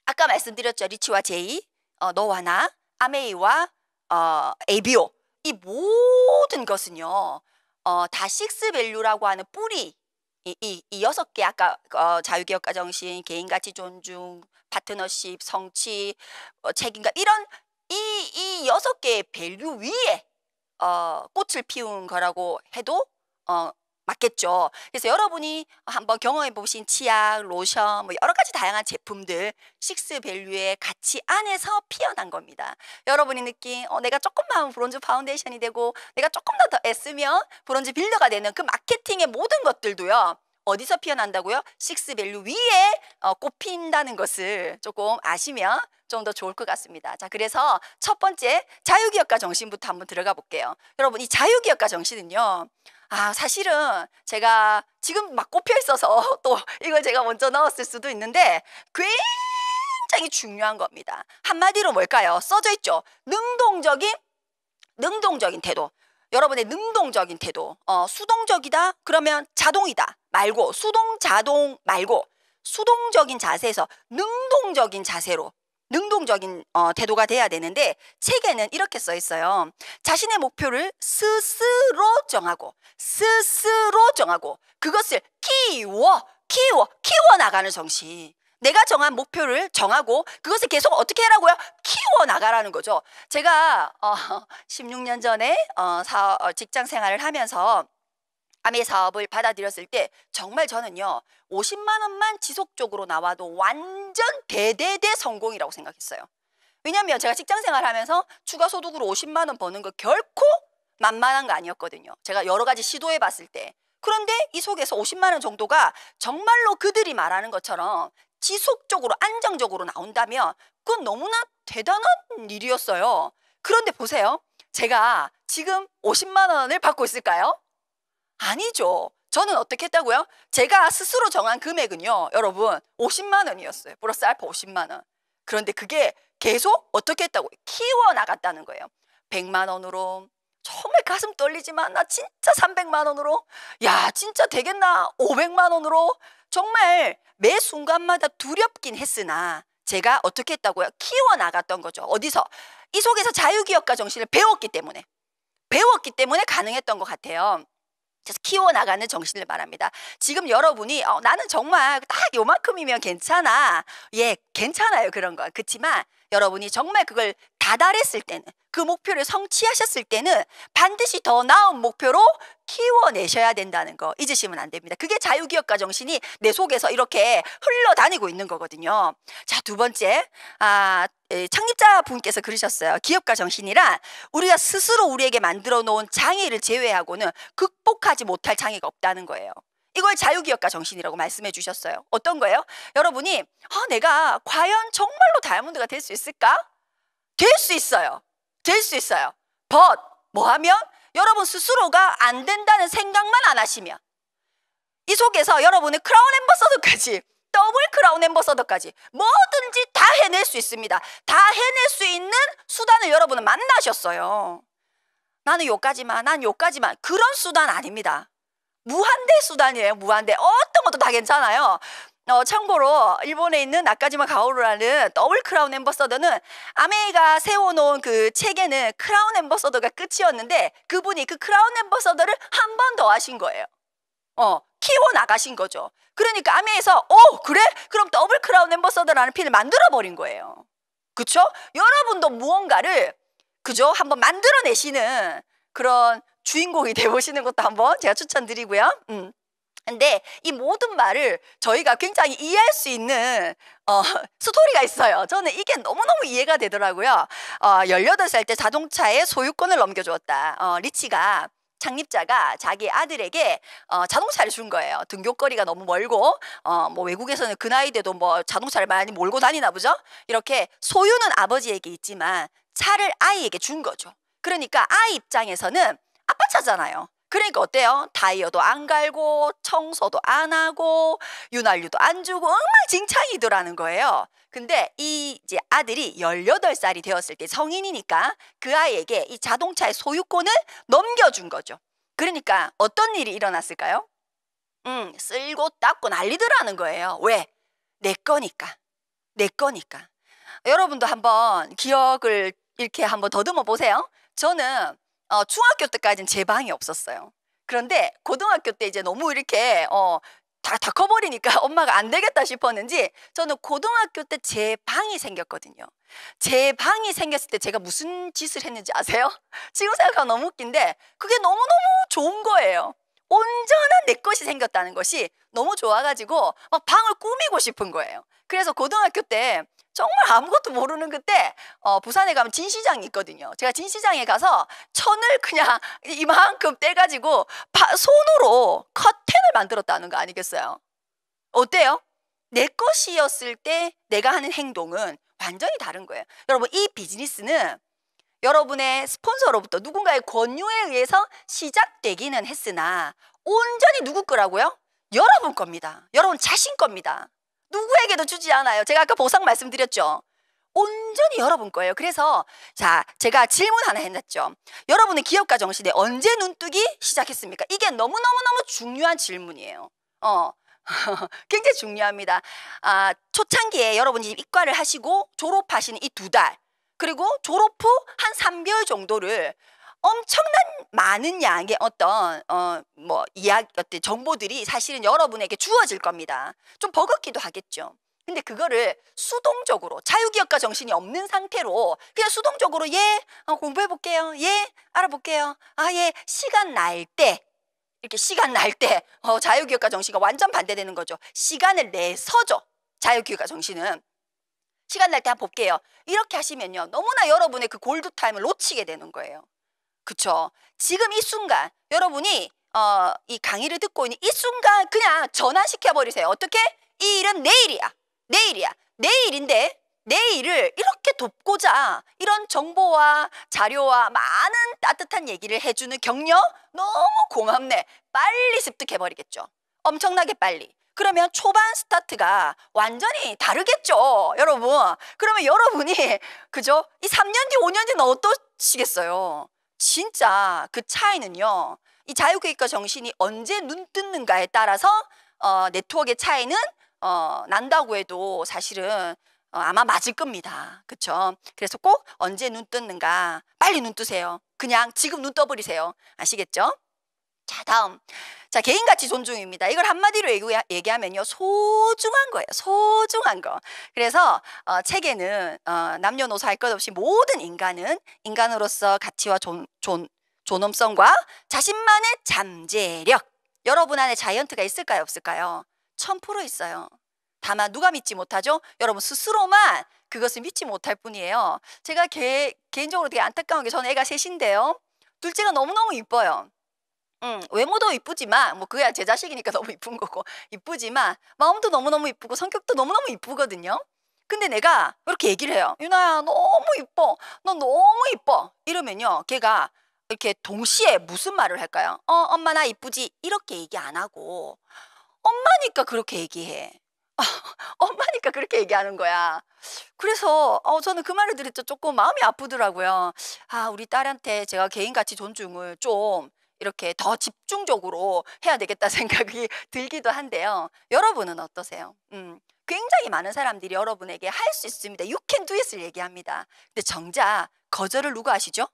아까 말씀드렸죠. 리치와 제이, 너와 나, 아메이와 ABO. 이 모든 것은요, 다 식스 밸류라고 하는 뿌리, 이 6개 아까 자유기업가 정신, 개인가치 존중, 파트너십, 성취, 책임감 이런 이 6개의 밸류 위에 꽃을 피운 거라고 해도 맞겠죠. 그래서 여러분이 한번 경험해 보신 치약, 로션, 뭐 여러 가지 다양한 제품들 식스 밸류의 가치 안에서 피어난 겁니다. 여러분이 느낀 내가 조금만 하면 브론즈 파운데이션이 되고 내가 조금 더 애쓰면 브론즈 빌더가 되는 그 마케팅의 모든 것들도요. 어디서 피어난다고요? 식스 밸류 위에 꽃핀다는 것을 조금 아시면 좀 더 좋을 것 같습니다. 자, 그래서 첫 번째 자유기업가 정신부터 한번 들어가 볼게요. 여러분, 이 자유기업가 정신은요. 사실은 제가 지금 막 꼽혀 있어서 또 이걸 제가 먼저 넣었을 수도 있는데 굉장히 중요한 겁니다. 한마디로 뭘까요? 써져 있죠. 능동적인 태도. 여러분의 능동적인 태도. 수동적이다? 그러면 자동이다. 말고 수동 말고 수동적인 자세에서 능동적인 자세로 능동적인 태도가 돼야 되는데 책에는 이렇게 써 있어요. 자신의 목표를 스스로 정하고 그것을 키워 나가는 정신. 내가 정한 목표를 정하고 그것을 계속 어떻게 하라고요? 키워 나가라는 거죠. 제가 16년 전에 직장 생활을 하면서 아메 사업을 받아들였을 때 정말 저는요 50만 원만 지속적으로 나와도 완전 대대대 성공이라고 생각했어요. 왜냐하면 제가 직장생활 하면서 추가 소득으로 50만 원 버는 거 결코 만만한 거 아니었거든요. 제가 여러 가지 시도해 봤을 때. 그런데 이 속에서 50만 원 정도가 정말로 그들이 말하는 것처럼 지속적으로 안정적으로 나온다면 그건 너무나 대단한 일이었어요. 그런데 보세요. 제가 지금 50만 원을 받고 있을까요? 아니죠. 저는 어떻게 했다고요? 제가 스스로 정한 금액은요, 여러분 50만 원이었어요. 플러스 알파 50만 원. 그런데 그게 계속 어떻게 했다고요? 키워나갔다는 거예요. 100만 원으로, 정말 가슴 떨리지만 나 진짜 300만 원으로, 야 진짜 되겠나 500만 원으로, 정말 매 순간마다 두렵긴 했으나 제가 어떻게 했다고요? 키워나갔던 거죠. 어디서? 이 속에서 자유기업가 정신을 배웠기 때문에 가능했던 것 같아요. 그래서 키워나가는 정신을 말합니다. 지금 여러분이 나는 정말 딱 요만큼이면 괜찮아. 예, 괜찮아요. 그런 거. 그렇지만 여러분이 정말 그걸 다달했을 때는, 그 목표를 성취하셨을 때는 반드시 더 나은 목표로 키워내셔야 된다는 거 잊으시면 안 됩니다. 그게 자유기업가 정신이 내 속에서 이렇게 흘러다니고 있는 거거든요. 자, 두 번째, 창립자 분께서 그러셨어요. 기업가 정신이란 우리가 스스로 우리에게 만들어 놓은 장애를 제외하고는 극복하지 못할 장애가 없다는 거예요. 이걸 자유기업가 정신이라고 말씀해 주셨어요. 어떤 거예요? 여러분이 내가 과연 정말로 다이아몬드가 될 수 있을까? 될 수 있어요. 될 수 있어요. but 뭐 하면? 여러분 스스로가 안 된다는 생각만 안 하시면, 이 속에서 여러분의 크라운 앰버서더까지, 더블 크라운 앰버서더까지 뭐든지 다 해낼 수 있습니다. 다 해낼 수 있는 수단을 여러분은 만나셨어요. 나는 요까지만, 난 요까지만, 그런 수단 아닙니다. 무한대 수단이에요. 무한대. 어떤 것도 다 괜찮아요. 참고로 일본에 있는 나카지마 가오루라는 더블 크라운 앰버서더는 아메이가 세워놓은 그 책에는 크라운 앰버서더가 끝이었는데 그분이 그 크라운 앰버서더를 한 번 더 하신 거예요. 키워나가신 거죠. 그러니까 아메에서 그래? 그럼 더블 크라운 앰버서더라는 핀을 만들어버린 거예요. 그쵸? 여러분도 무언가를 그죠? 한번 만들어내시는 그런 주인공이 되보시는 것도 한번 제가 추천드리고요. 근데 이 모든 말을 저희가 굉장히 이해할 수 있는 스토리가 있어요. 저는 이게 너무너무 이해가 되더라고요. 18살 때 자동차의 소유권을 넘겨주었다. 리치가, 창립자가 자기 아들에게 자동차를 준 거예요. 등굣거리가 너무 멀고 뭐 외국에서는 그 나이 때도 뭐 자동차를 많이 몰고 다니나 보죠. 이렇게 소유는 아버지에게 있지만 차를 아이에게 준 거죠. 그러니까 아이 입장에서는 아빠 차잖아요. 그러니까 어때요? 타이어도 안 갈고 청소도 안 하고 윤활유도 안 주고 엉망진창이더라는 거예요. 근데 이 이제 아들이 18살이 되었을 때, 성인이니까 그 아이에게 이 자동차의 소유권을 넘겨준 거죠. 그러니까 어떤 일이 일어났을까요? 쓸고 닦고 난리더라는 거예요. 왜? 내 거니까. 내 거니까. 여러분도 한번 기억을 이렇게 한번 더듬어 보세요. 저는 중학교 때까지는 제 방이 없었어요. 그런데 고등학교 때 이제 너무 이렇게 다 커버리니까 엄마가 안 되겠다 싶었는지 저는 고등학교 때 제 방이 생겼거든요. 제 방이 생겼을 때 제가 무슨 짓을 했는지 아세요? 지금 생각하면 너무 웃긴데 그게 너무너무 좋은 거예요. 온전한 내 것이 생겼다는 것이 너무 좋아가지고 막 방을 꾸미고 싶은 거예요. 그래서 고등학교 때 정말 아무것도 모르는 그때 부산에 가면 진시장이 있거든요. 제가 진시장에 가서 천을 그냥 이만큼 떼가지고 손으로 커튼을 만들었다는 거 아니겠어요? 어때요? 내 것이었을 때 내가 하는 행동은 완전히 다른 거예요. 여러분, 이 비즈니스는 여러분의 스폰서로부터 누군가의 권유에 의해서 시작되기는 했으나 온전히 누구 거라고요? 여러분 겁니다. 여러분 자신 겁니다. 누구에게도 주지 않아요. 제가 아까 보상 말씀드렸죠. 온전히 여러분 거예요. 그래서 자, 제가 질문 하나 해놨죠. 여러분의 기업가 정신에 언제 눈뜨기 시작했습니까? 이게 너무너무너무 중요한 질문이에요. 굉장히 중요합니다. 초창기에 여러분이 이과를 하시고 졸업하시는 이 2달, 그리고 졸업 후 한 3개월 정도를 엄청난 많은 양의 어떤 이야기, 어떤 정보들이 사실은 여러분에게 주어질 겁니다. 좀 버겁기도 하겠죠. 근데 그거를 수동적으로, 자유기업가 정신이 없는 상태로 그냥 수동적으로 공부해 볼게요. 예, 알아볼게요. 예, 시간 날 때 이렇게 시간 날 때 자유교육과 정신과 완전 반대되는 거죠. 시간을 내서죠. 자유교육과 정신은. 시간 날 때 한번 볼게요. 이렇게 하시면요. 너무나 여러분의 그 골드타임을 놓치게 되는 거예요. 그쵸? 지금 이 순간 여러분이 이 강의를 듣고 있는 이 순간 그냥 전환시켜버리세요. 어떻게? 이 일은 내일이야. 내일이야. 내일인데 내일을 이렇게 돕고자 이런 정보와 자료와 많은 따뜻한 얘기를 해주는 격려 너무 고맙네. 빨리 습득해버리겠죠. 엄청나게 빨리. 그러면 초반 스타트가 완전히 다르겠죠, 여러분. 그러면 여러분이 그죠? 이 3년 뒤, 5년 뒤는 어떠시겠어요? 진짜 그 차이는요. 이 자유교육과 정신이 언제 눈 뜨는가에 따라서 네트워크의 차이는 난다고 해도 사실은 아마 맞을 겁니다. 그쵸? 그래서 꼭 언제 눈 뜨는가 빨리 눈 뜨세요. 그냥 지금 눈 떠버리세요. 아시겠죠? 자, 다음. 자, 개인가치 존중입니다. 이걸 한마디로 얘기하면요. 소중한 거예요. 소중한 거. 그래서 책에는 남녀노소 할 것 없이 모든 인간은 인간으로서 가치와 존엄성과 자신만의 잠재력. 여러분 안에 자이언트가 있을까요? 없을까요? 1000% 있어요. 다만 누가 믿지 못하죠? 여러분 스스로만 그것을 믿지 못할 뿐이에요. 제가 개인적으로 되게 안타까운 게 저는 애가 셋인데요. 둘째가 너무너무 이뻐요. 외모도 이쁘지만 뭐 그야 제 자식이니까 너무 이쁜 거고 이쁘지만 마음도 너무너무 이쁘고 성격도 너무너무 이쁘거든요. 근데 내가 이렇게 얘기를 해요. 유나야 너무 이뻐. 너 너무 이뻐. 이러면요. 걔가 이렇게 동시에 무슨 말을 할까요? 엄마 나 이쁘지? 이렇게 얘기 안 하고 엄마니까 그렇게 얘기해. 엄마니까 그렇게 얘기하는 거야. 그래서 저는 그 말을 들을 때 조금 마음이 아프더라고요. 아, 우리 딸한테 제가 개인가치 존중을 좀 이렇게 더 집중적으로 해야 되겠다 생각이 들기도 한데요. 여러분은 어떠세요? 굉장히 많은 사람들이 여러분에게 할 수 있습니다. You can do it을 얘기합니다. 근데 정작 거절을 누가 하시죠?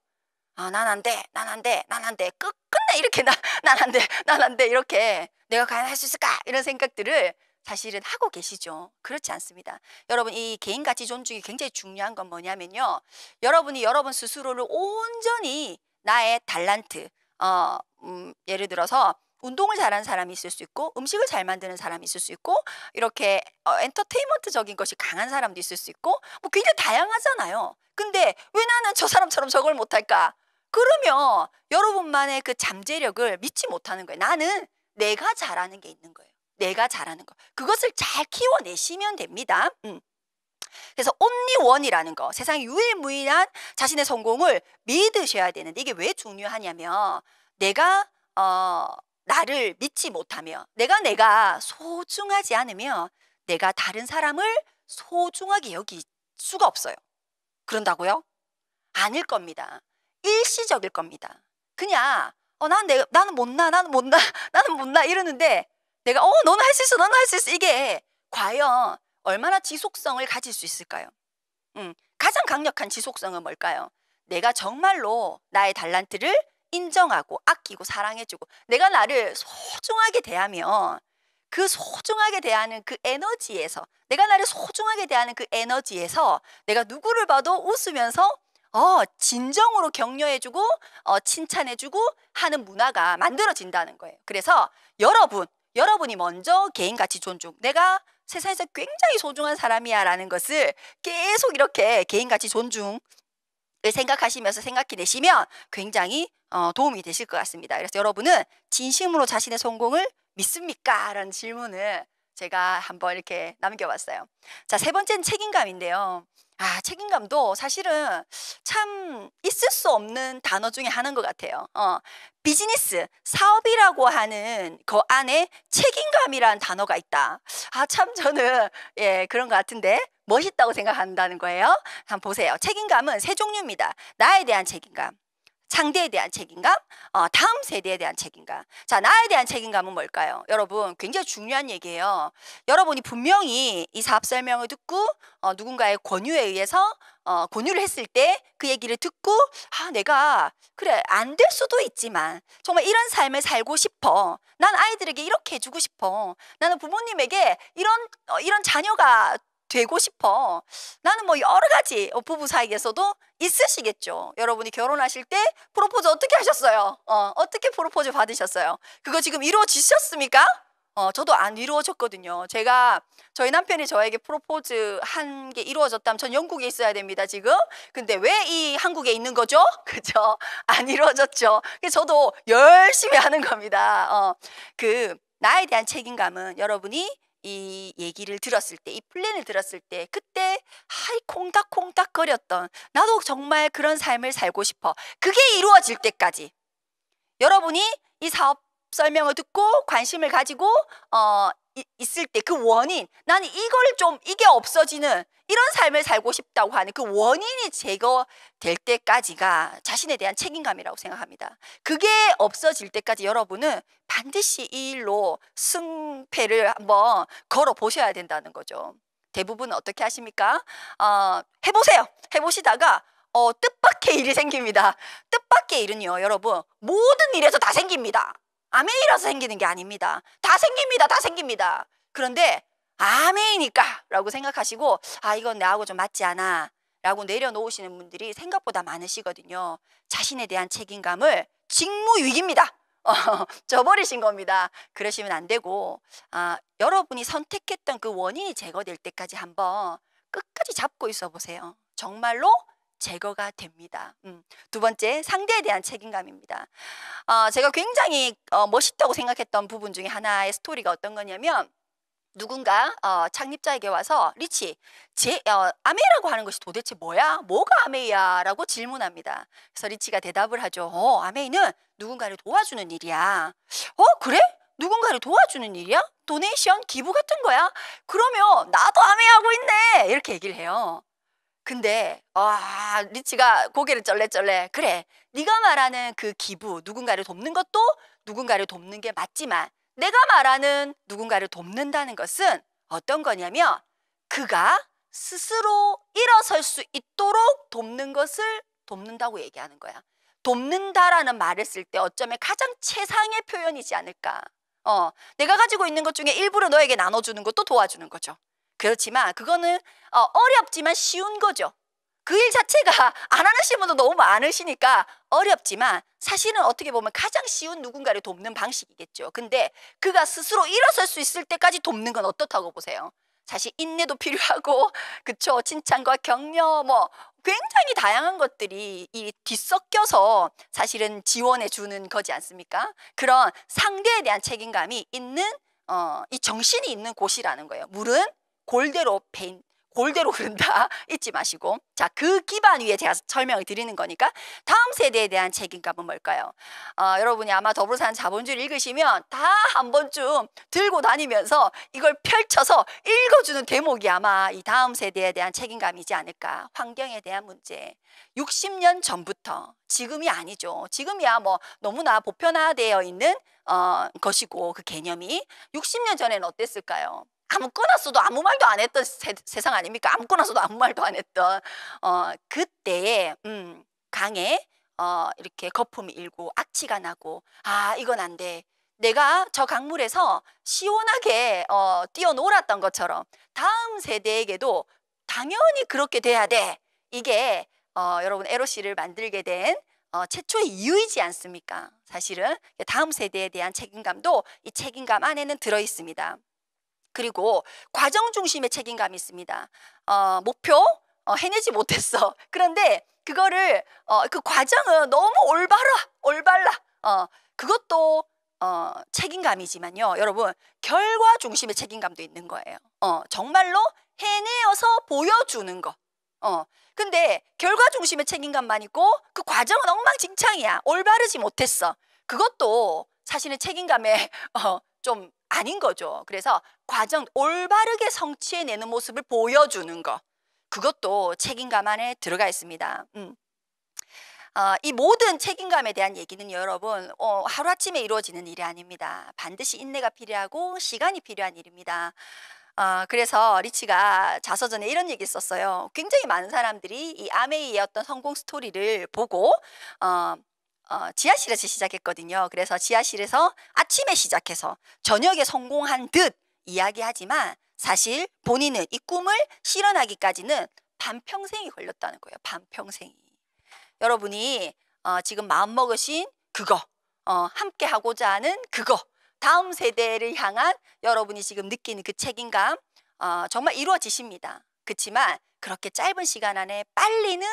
난 안 돼, 난 안 돼, 난 안 돼. 끝내 이렇게 난 안 돼, 난 안 돼 이렇게 내가 과연 할 수 있을까? 이런 생각들을 사실은 하고 계시죠. 그렇지 않습니다. 여러분 이 개인가치 존중이 굉장히 중요한 건 뭐냐면요. 여러분이 여러분 스스로를 온전히 나의 달란트 예를 들어서 운동을 잘하는 사람이 있을 수 있고 음식을 잘 만드는 사람이 있을 수 있고 이렇게 엔터테인먼트적인 것이 강한 사람도 있을 수 있고 뭐 굉장히 다양하잖아요. 근데 왜 나는 저 사람처럼 저걸 못할까? 그러면 여러분만의 그 잠재력을 믿지 못하는 거예요. 나는 내가 잘하는 게 있는 거예요. 내가 잘하는 거. 그것을 잘 키워내시면 됩니다. 그래서 only one이라는 거, 세상에 유일무이한 자신의 성공을 믿으셔야 되는데 이게 왜 중요하냐면 내가 나를 믿지 못하며 내가 소중하지 않으면 내가 다른 사람을 소중하게 여길 수가 없어요. 그런다고요? 아닐 겁니다. 일시적일 겁니다. 그냥 나는 못나 이러는데 내가 너는 할 수 있어, 너는 할 수 있어 이게 과연 얼마나 지속성을 가질 수 있을까요? 가장 강력한 지속성은 뭘까요? 내가 정말로 나의 달란트를 인정하고 아끼고 사랑해주고 내가 나를 소중하게 대하면 그 소중하게 대하는 그 에너지에서 내가 나를 소중하게 대하는 그 에너지에서 내가 누구를 봐도 웃으면서 진정으로 격려해주고 칭찬해주고 하는 문화가 만들어진다는 거예요. 그래서 여러분이 먼저 개인가치 존중, 내가 세상에서 굉장히 소중한 사람이야 라는 것을 계속 이렇게 개인가치 존중을 생각하시면서 생각해내시면 굉장히 도움이 되실 것 같습니다. 그래서 여러분은 진심으로 자신의 성공을 믿습니까? 라는 질문을 제가 한번 이렇게 남겨봤어요. 자, 세 번째는 책임감인데요. 책임감도 사실은 참 있을 수 없는 단어 중에 하나인 것 같아요. 비즈니스, 사업이라고 하는 그 안에 책임감이라는 단어가 있다. 참 저는 그런 것 같은데 멋있다고 생각한다는 거예요. 한번 보세요. 책임감은 세 종류입니다. 나에 대한 책임감, 상대에 대한 책임감, 다음 세대에 대한 책임감. 자, 나에 대한 책임감은 뭘까요? 여러분 굉장히 중요한 얘기예요. 여러분이 분명히 이 사업 설명을 듣고 누군가의 권유에 의해서 권유를 했을 때 그 얘기를 듣고 내가 그래 안 될 수도 있지만 정말 이런 삶을 살고 싶어. 난 아이들에게 이렇게 해주고 싶어. 나는 부모님에게 이런 자녀가 되고 싶어. 나는 뭐 여러 가지 부부 사이에서도 있으시겠죠. 여러분이 결혼하실 때 프로포즈 어떻게 하셨어요? 어떻게 프로포즈 받으셨어요? 그거 지금 이루어지셨습니까? 저도 안 이루어졌거든요. 저희 남편이 저에게 프로포즈 한 게 이루어졌다면 전 영국에 있어야 됩니다, 지금. 근데 왜 이 한국에 있는 거죠? 그죠? 안 이루어졌죠. 그래서 저도 열심히 하는 겁니다. 나에 대한 책임감은 여러분이 이 얘기를 들었을 때, 이 플랜을 들었을 때, 그때 콩닥콩닥 거렸던 나도 정말 그런 삶을 살고 싶어. 그게 이루어질 때까지 여러분이 이 사업 설명을 듣고 관심을 가지고 있을 때 그 원인, 나는 이게 없어지는 이런 삶을 살고 싶다고 하는 그 원인이 제거될 때까지가 자신에 대한 책임감이라고 생각합니다. 그게 없어질 때까지 여러분은 반드시 이 일로 승패를 한번 걸어 보셔야 된다는 거죠. 대부분 어떻게 하십니까? 해보세요. 해보시다가 뜻밖의 일이 생깁니다. 뜻밖의 일은요, 여러분, 모든 일에서 다 생깁니다. 아멘이라서 생기는 게 아닙니다. 다 생깁니다. 다 생깁니다. 그런데 아멘이니까 라고 생각하시고 이건 나하고 좀 맞지 않아 라고 내려놓으시는 분들이 생각보다 많으시거든요. 자신에 대한 책임감을 직무유기입니다. 저버리신 겁니다. 그러시면 안 되고 여러분이 선택했던 그 원인이 제거될 때까지 한번 끝까지 잡고 있어 보세요. 정말로 제거가 됩니다. 두 번째, 상대에 대한 책임감입니다. 제가 굉장히 멋있다고 생각했던 부분 중에 하나의 스토리가 어떤 거냐면, 누군가 창립자에게 와서 리치, 아메이라고 하는 것이 도대체 뭐야? 뭐가 아메이야? 라고 질문합니다. 그래서 리치가 대답을 하죠. 아메이는 누군가를 도와주는 일이야. 그래? 누군가를 도와주는 일이야? 도네이션, 기부 같은 거야? 그러면 나도 아메이하고 있네. 이렇게 얘기를 해요. 근데 리치가 고개를 쩔레쩔레. 그래, 네가 말하는 그 기부, 누군가를 돕는 것도 누군가를 돕는 게 맞지만 내가 말하는 누군가를 돕는다는 것은 어떤 거냐면 그가 스스로 일어설 수 있도록 돕는 것을 돕는다고 얘기하는 거야. 돕는다라는 말을 쓸 때 어쩌면 가장 최상의 표현이지 않을까. 내가 가지고 있는 것 중에 일부를 너에게 나눠주는 것도 도와주는 거죠. 그렇지만 그거는 어렵지만 쉬운 거죠. 그 일 자체가 안 하시는 분도 너무 많으시니까 어렵지만 사실은 어떻게 보면 가장 쉬운 누군가를 돕는 방식이겠죠. 근데 그가 스스로 일어설 수 있을 때까지 돕는 건 어떻다고 보세요? 사실 인내도 필요하고, 그쵸? 칭찬과 격려, 굉장히 다양한 것들이 뒤섞여서 사실은 지원해 주는 거지 않습니까? 그런 상대에 대한 책임감이 있는 이 정신이 있는 곳이라는 거예요. 물은 골대로 흐른다 잊지 마시고. 자, 그 기반 위에 제가 설명을 드리는 거니까 다음 세대에 대한 책임감은 뭘까요? 여러분이 아마 더불어사는 자본주의를 읽으시면 다 한 번쯤 들고 다니면서 이걸 펼쳐서 읽어주는 대목이 아마 이 다음 세대에 대한 책임감이지 않을까. 환경에 대한 문제. 60년 전부터, 지금이 아니죠. 지금이야 너무나 보편화되어 있는 것이고, 그 개념이 60년 전에는 어땠을까요? 아무거나 써도 아무 말도 안 했던 세상 아닙니까? 아무거나 써도 아무 말도 안 했던 그때에 강에 이렇게 거품이 일고 악취가 나고, 이건 안 돼. 내가 저 강물에서 시원하게 뛰어놀았던 것처럼 다음 세대에게도 당연히 그렇게 돼야 돼. 이게 여러분 에로씨를 만들게 된 최초의 이유이지 않습니까? 사실은 다음 세대에 대한 책임감도 이 책임감 안에는 들어있습니다. 그리고 과정 중심의 책임감이 있습니다. 목표 해내지 못했어. 그런데 그거를 그 과정은 너무 올발라. 그것도 책임감이지만요, 여러분, 결과 중심의 책임감도 있는 거예요. 정말로 해내어서 보여주는 거. 근데 결과 중심의 책임감만 있고 그 과정은 엉망진창이야. 올바르지 못했어. 그것도 사실은 책임감에 좀 아닌 거죠. 그래서 과정 올바르게 성취해내는 모습을 보여주는 거, 그것도 책임감 안에 들어가 있습니다. 이 모든 책임감에 대한 얘기는 여러분 하루아침에 이루어지는 일이 아닙니다. 반드시 인내가 필요하고 시간이 필요한 일입니다. 그래서 리치가 자서전에 이런 얘기 썼어요. 굉장히 많은 사람들이 이 아메이의 어떤 성공 스토리를 보고 지하실에서 시작했거든요. 그래서 지하실에서 아침에 시작해서 저녁에 성공한 듯 이야기하지만 사실 본인은 이 꿈을 실현하기까지는 반평생이 걸렸다는 거예요. 반평생이. 여러분이 지금 마음먹으신 그거, 함께 하고자 하는 그거, 다음 세대를 향한 여러분이 지금 느끼는 그 책임감 정말 이루어지십니다. 그렇지만 그렇게 짧은 시간 안에 빨리는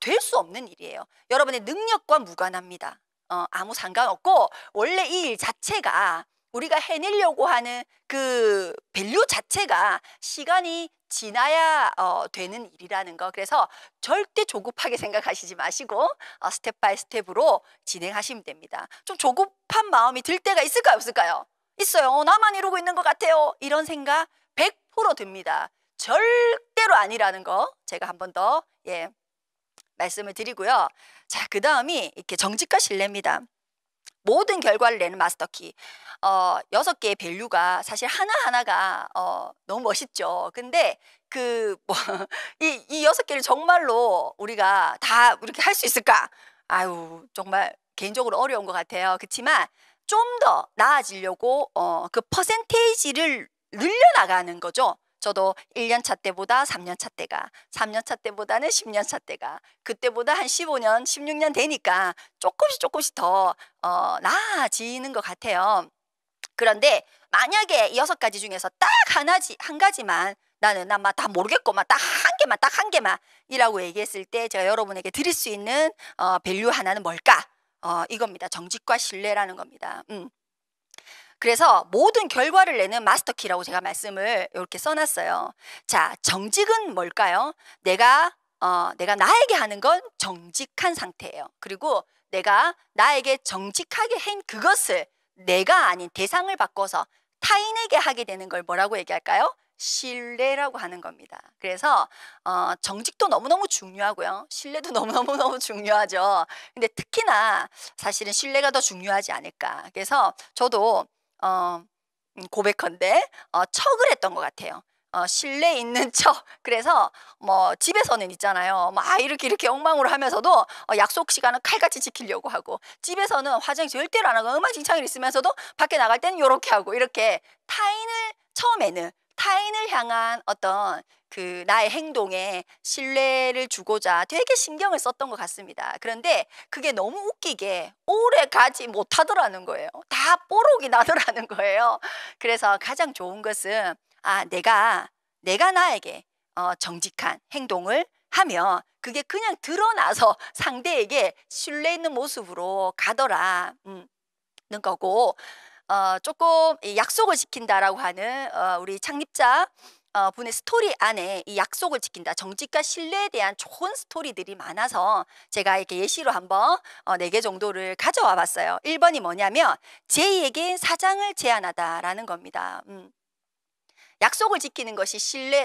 될 수 없는 일이에요. 여러분의 능력과 무관합니다. 아무 상관없고 원래 이 일 자체가 우리가 해내려고 하는 그 밸류 자체가 시간이 지나야 되는 일이라는 거. 그래서 절대 조급하게 생각하시지 마시고 스텝 바이 스텝으로 진행하시면 됩니다. 좀 조급한 마음이 들 때가 있을까요? 없을까요? 있어요. 나만 이러고 있는 것 같아요. 이런 생각 100% 듭니다. 절대로 아니라는 거 제가 한 번 더 말씀을 드리고요. 자, 그 다음이 이렇게 정직과 신뢰입니다. 모든 결과를 내는 마스터키. 6개의 밸류가 사실 하나하나가 너무 멋있죠. 근데 이 6개를 정말로 우리가 다 이렇게 할 수 있을까? 아유, 정말 개인적으로 어려운 것 같아요. 그렇지만 좀 더 나아지려고 그 퍼센테이지를 늘려나가는 거죠. 저도 1년차 때보다 3년차 때가, 3년차 때보다는 10년차 때가, 그때보다 한 15년, 16년 되니까 조금씩 더 나아지는 것 같아요. 그런데 만약에 6가지 중에서 딱 한 가지만 나는 다 모르겠고 딱 한 개만 이라고 얘기했을 때 제가 여러분에게 드릴 수 있는 밸류 하나는 뭘까? 이겁니다. 정직과 신뢰라는 겁니다. 그래서 모든 결과를 내는 마스터키라고 제가 말씀을 이렇게 써놨어요. 자, 정직은 뭘까요? 내가 나에게 하는 건 정직한 상태예요. 그리고 내가 나에게 정직하게 한 그것을 내가 아닌 대상을 바꿔서 타인에게 하게 되는 걸 뭐라고 얘기할까요? 신뢰라고 하는 겁니다. 그래서 정직도 너무너무 중요하고요. 신뢰도 너무너무 중요하죠. 근데 특히나 사실은 신뢰가 더 중요하지 않을까. 그래서 저도 고백컨대 척을 했던 것 같아요. 신뢰 있는 척. 그래서 뭐 집에서는 있잖아요. 이렇게 엉망으로 하면서도 약속 시간은 칼같이 지키려고 하고, 집에서는 화장 절대로 안 하고 엉망진창이 있으면서도 밖에 나갈 때는 이렇게 하고, 이렇게 처음에는 타인을 향한 어떤 그 나의 행동에 신뢰를 주고자 되게 신경을 썼던 것 같습니다. 그런데 그게 너무 웃기게 오래 가지 못하더라는 거예요. 다 뽀록이 나더라는 거예요. 그래서 가장 좋은 것은 내가 나에게 정직한 행동을 하면 그게 그냥 드러나서 상대에게 신뢰 있는 모습으로 가더라는 거고, 조금 약속을 지킨다라고 하는 우리 창립자 분의 스토리 안에 이 약속을 지킨다, 정직과 신뢰에 대한 좋은 스토리들이 많아서 제가 이렇게 예시로 한번 4개 정도를 가져와 봤어요. 1번이 뭐냐면 제이에게 사장을 제안하다라는 겁니다. 약속을 지키는 것이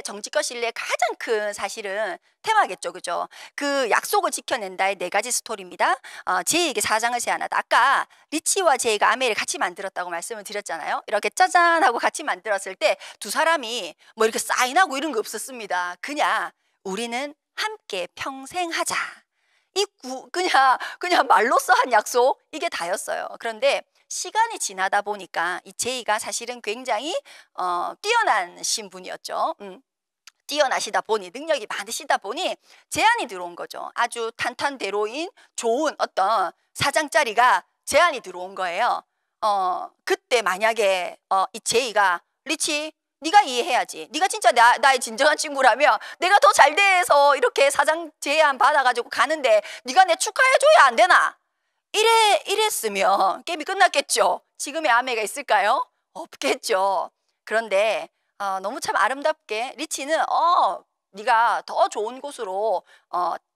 정직과 신뢰의 가장 큰 사실은 테마겠죠. 그죠? 그 약속을 지켜낸다의 4가지 스토리입니다. 제이에게 사장을 제안하다. 아까 리치와 제이가 아메를 같이 만들었다고 말씀을 드렸잖아요. 이렇게 짜잔 하고 같이 만들었을 때 두 사람이 뭐 이렇게 사인하고 이런 거 없었습니다. 그냥 우리는 함께 평생 하자. 그냥 말로써 한 약속, 이게 다였어요. 그런데 시간이 지나다 보니까 이 제이가 사실은 굉장히 뛰어나신 분이었죠. 뛰어나시다 보니, 능력이 많으시다 보니 제안이 들어온 거죠. 아주 탄탄대로인 좋은 어떤 사장 자리가 제안이 들어온 거예요. 그때 만약에 이 제이가 리치, 네가 이해해야지. 네가 진짜 나의 진정한 친구라면 내가 더 잘 돼서 이렇게 사장 제안 받아가지고 가는데 네가 내 축하해줘야 안 되나? 이랬으면 게임이 끝났겠죠. 지금의 아메가 있을까요? 없겠죠. 그런데 너무 참 아름답게 리치는 네가 더 좋은 곳으로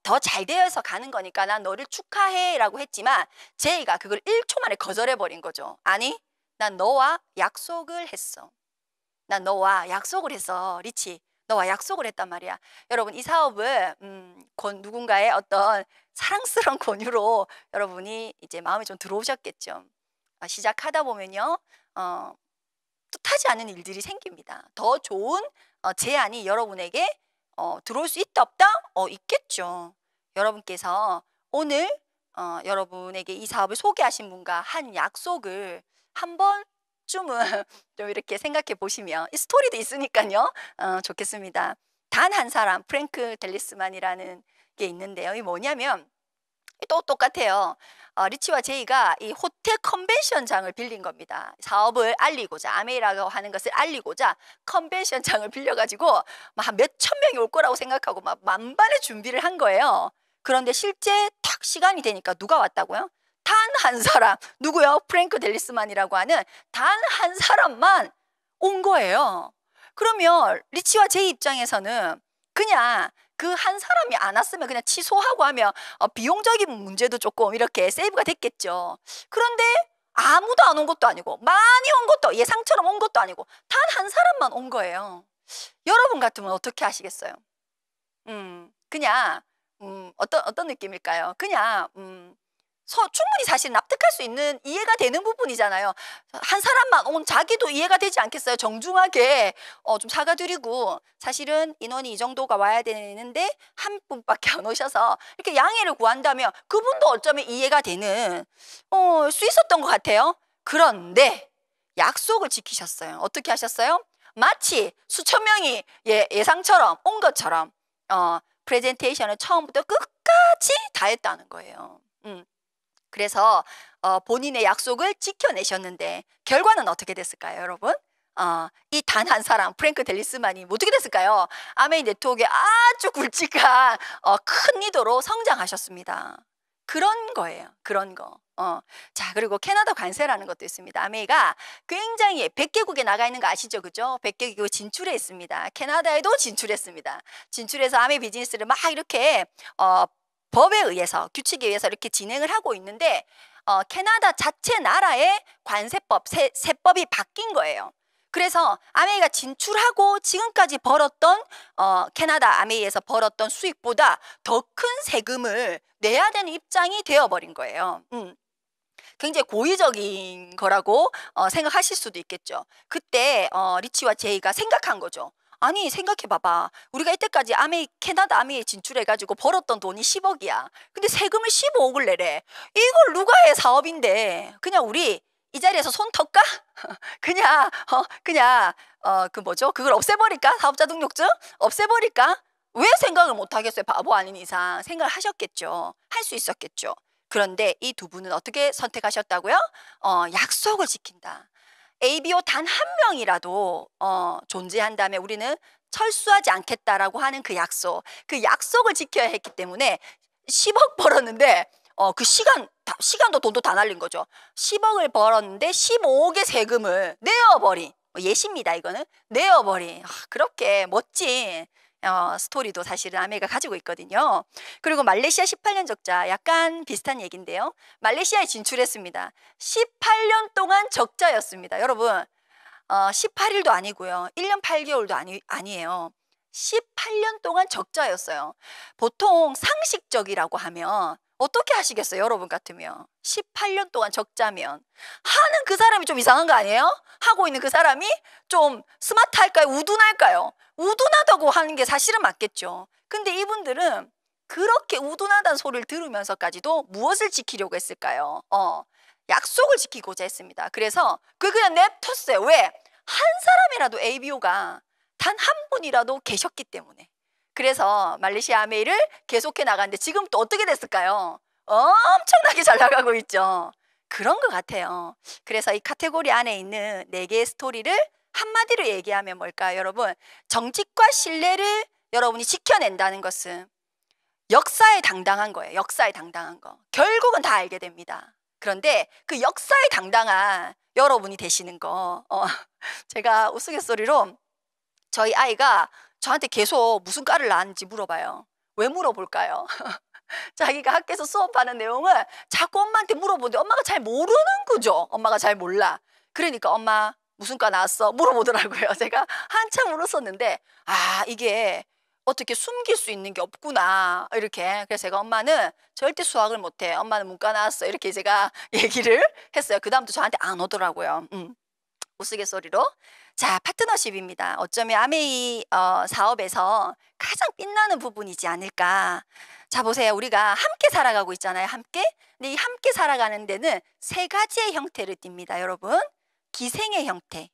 더 잘 되어서 가는 거니까 난 너를 축하해 라고 했지만 제이가 그걸 1초 만에 거절해 버린 거죠. 아니, 난 너와 약속을 했어. 난 너와 약속을 했어. 리치, 너와 약속을 했단 말이야. 여러분, 이 사업을 누군가의 어떤 사랑스러운 권유로 여러분이 이제 마음에 좀 들어오셨겠죠. 시작하다 보면요, 뜻하지 않은 일들이 생깁니다. 더 좋은 제안이 여러분에게 들어올 수 있다 없다? 있겠죠. 여러분께서 오늘 여러분에게 이 사업을 소개하신 분과 한 약속을 한번 하나쯤은 좀 이렇게 생각해 보시면 이 스토리도 있으니까요. 좋겠습니다. 단 한 사람, 프랭크 델리스만이라는 게 있는데요. 이 뭐냐면 또 똑같아요. 리치와 제이가 이 호텔 컨벤션장을 빌린 겁니다. 사업을 알리고자, 아메이라고 하는 것을 알리고자 컨벤션장을 빌려가지고 막 한 몇천 명이 올 거라고 생각하고 막 만반의 준비를 한 거예요. 그런데 실제 딱 시간이 되니까 누가 왔다고요? 단 한 사람, 누구요? 프랭크 델리스만이라고 하는 단 한 사람만 온 거예요. 그러면 리치와 제이 입장에서는 그냥 그 한 사람이 안 왔으면 그냥 취소하고 하면 비용적인 문제도 조금 이렇게 세이브가 됐겠죠. 그런데 아무도 안 온 것도 아니고 많이 온 것도 예상처럼 온 것도 아니고 단 한 사람만 온 거예요. 여러분 같으면 어떻게 하시겠어요? 그냥 어떤 느낌일까요? 그냥 충분히 사실 납득할 수 있는 이해가 되는 부분이잖아요. 한 사람만 온 자기도 이해가 되지 않겠어요? 정중하게 좀 사과드리고 사실은 인원이 이 정도가 와야 되는데 한 분밖에 안 오셔서 이렇게 양해를 구한다면 그분도 어쩌면 이해가 되는 수 있었던 것 같아요. 그런데 약속을 지키셨어요. 어떻게 하셨어요? 마치 수천 명이 예상처럼 온 것처럼 프레젠테이션을 처음부터 끝까지 다 했다는 거예요. 그래서 본인의 약속을 지켜내셨는데 결과는 어떻게 됐을까요, 여러분? 이 단 한 사람 프랭크 델리스만이 어떻게 됐을까요? 아메이 네트워크의 아주 굵직한 큰 리더로 성장하셨습니다. 그런 거예요. 그런 거. 자, 그리고 캐나다 관세라는 것도 있습니다. 아메이가 굉장히 100개국에 나가 있는 거 아시죠? 그죠? 100개국 진출해 있습니다. 캐나다에도 진출했습니다. 진출해서 아메이 비즈니스를 막 이렇게 법에 의해서 규칙에 의해서 이렇게 진행을 하고 있는데 캐나다 자체 나라의 관세법, 세법이 바뀐 거예요. 그래서 아메이가 진출하고 지금까지 벌었던 캐나다 아메이에서 벌었던 수익보다 더 큰 세금을 내야 되는 입장이 되어버린 거예요. 굉장히 고의적인 거라고 생각하실 수도 있겠죠. 그때 리치와 제이가 생각한 거죠. 아니 생각해봐봐. 우리가 이때까지 캐나다 아메이에 진출해가지고 벌었던 돈이 10억이야. 근데 세금을 15억을 내래. 이걸 누가 해 사업인데. 그냥 우리 이 자리에서 손 털까? 그냥 그 뭐죠? 그걸 없애버릴까? 사업자 등록증? 없애버릴까? 왜 생각을 못 하겠어요? 바보 아닌 이상 생각을 하셨겠죠. 할 수 있었겠죠. 그런데 이 두 분은 어떻게 선택하셨다고요? 약속을 지킨다. ABO 단 한 명이라도 존재한다면 우리는 철수하지 않겠다라고 하는 그 약속을 지켜야 했기 때문에 10억 벌었는데 그 시간도 돈도 다 날린 거죠. 10억을 벌었는데 15억의 세금을 내어버린 예시입니다. 이거는 내어버린 그렇게 멋진 스토리도 사실은 아메이가 가지고 있거든요. 그리고 말레이시아 18년 적자 약간 비슷한 얘기인데요. 말레이시아에 진출했습니다. 18년 동안 적자였습니다. 여러분 18일도 아니고요. 1년 8개월도 아니에요. 18년 동안 적자였어요. 보통 상식적이라고 하면 어떻게 하시겠어요? 여러분 같으면 18년 동안 적자면 하는 그 사람이 좀 이상한 거 아니에요? 하고 있는 그 사람이 좀 스마트할까요? 우둔할까요? 우둔하다고 하는 게 사실은 맞겠죠. 근데 이분들은 그렇게 우둔하다는 소리를 들으면서까지도 무엇을 지키려고 했을까요? 약속을 지키고자 했습니다. 그래서 그냥 냅뒀어요. 왜? 한 사람이라도 ABO가 단 한 분이라도 계셨기 때문에. 그래서 말레이시아 아메이를 계속해 나가는데 지금 또 어떻게 됐을까요? 엄청나게 잘 나가고 있죠. 그런 것 같아요. 그래서 이 카테고리 안에 있는 4개의 스토리를 한마디로 얘기하면 뭘까요, 여러분? 정직과 신뢰를 여러분이 지켜낸다는 것은 역사에 당당한 거예요. 역사에 당당한 거. 결국은 다 알게 됩니다. 그런데 그 역사에 당당한 여러분이 되시는 거. 제가 우스갯소리로 저희 아이가 저한테 계속 무슨 과를 나왔는지 물어봐요. 왜 물어볼까요? 자기가 학교에서 수업하는 내용을 자꾸 엄마한테 물어보는데 엄마가 잘 모르는 거죠. 엄마가 잘 몰라. 그러니까 엄마 무슨 과 나왔어? 물어보더라고요. 제가 한참 울었었는데 이게 어떻게 숨길 수 있는 게 없구나 이렇게. 그래서 제가 엄마는 절대 수학을 못해. 엄마는 문과 나왔어. 이렇게 제가 얘기를 했어요. 그 다음부터 저한테 안 오더라고요. 우스갯소리로. 자, 파트너십입니다. 어쩌면 아메이 사업에서 가장 빛나는 부분이지 않을까. 자, 보세요. 우리가 함께 살아가고 있잖아요. 함께. 근데 이 함께 살아가는 데는 3가지의 형태를 띱니다. 여러분. 기생의 형태,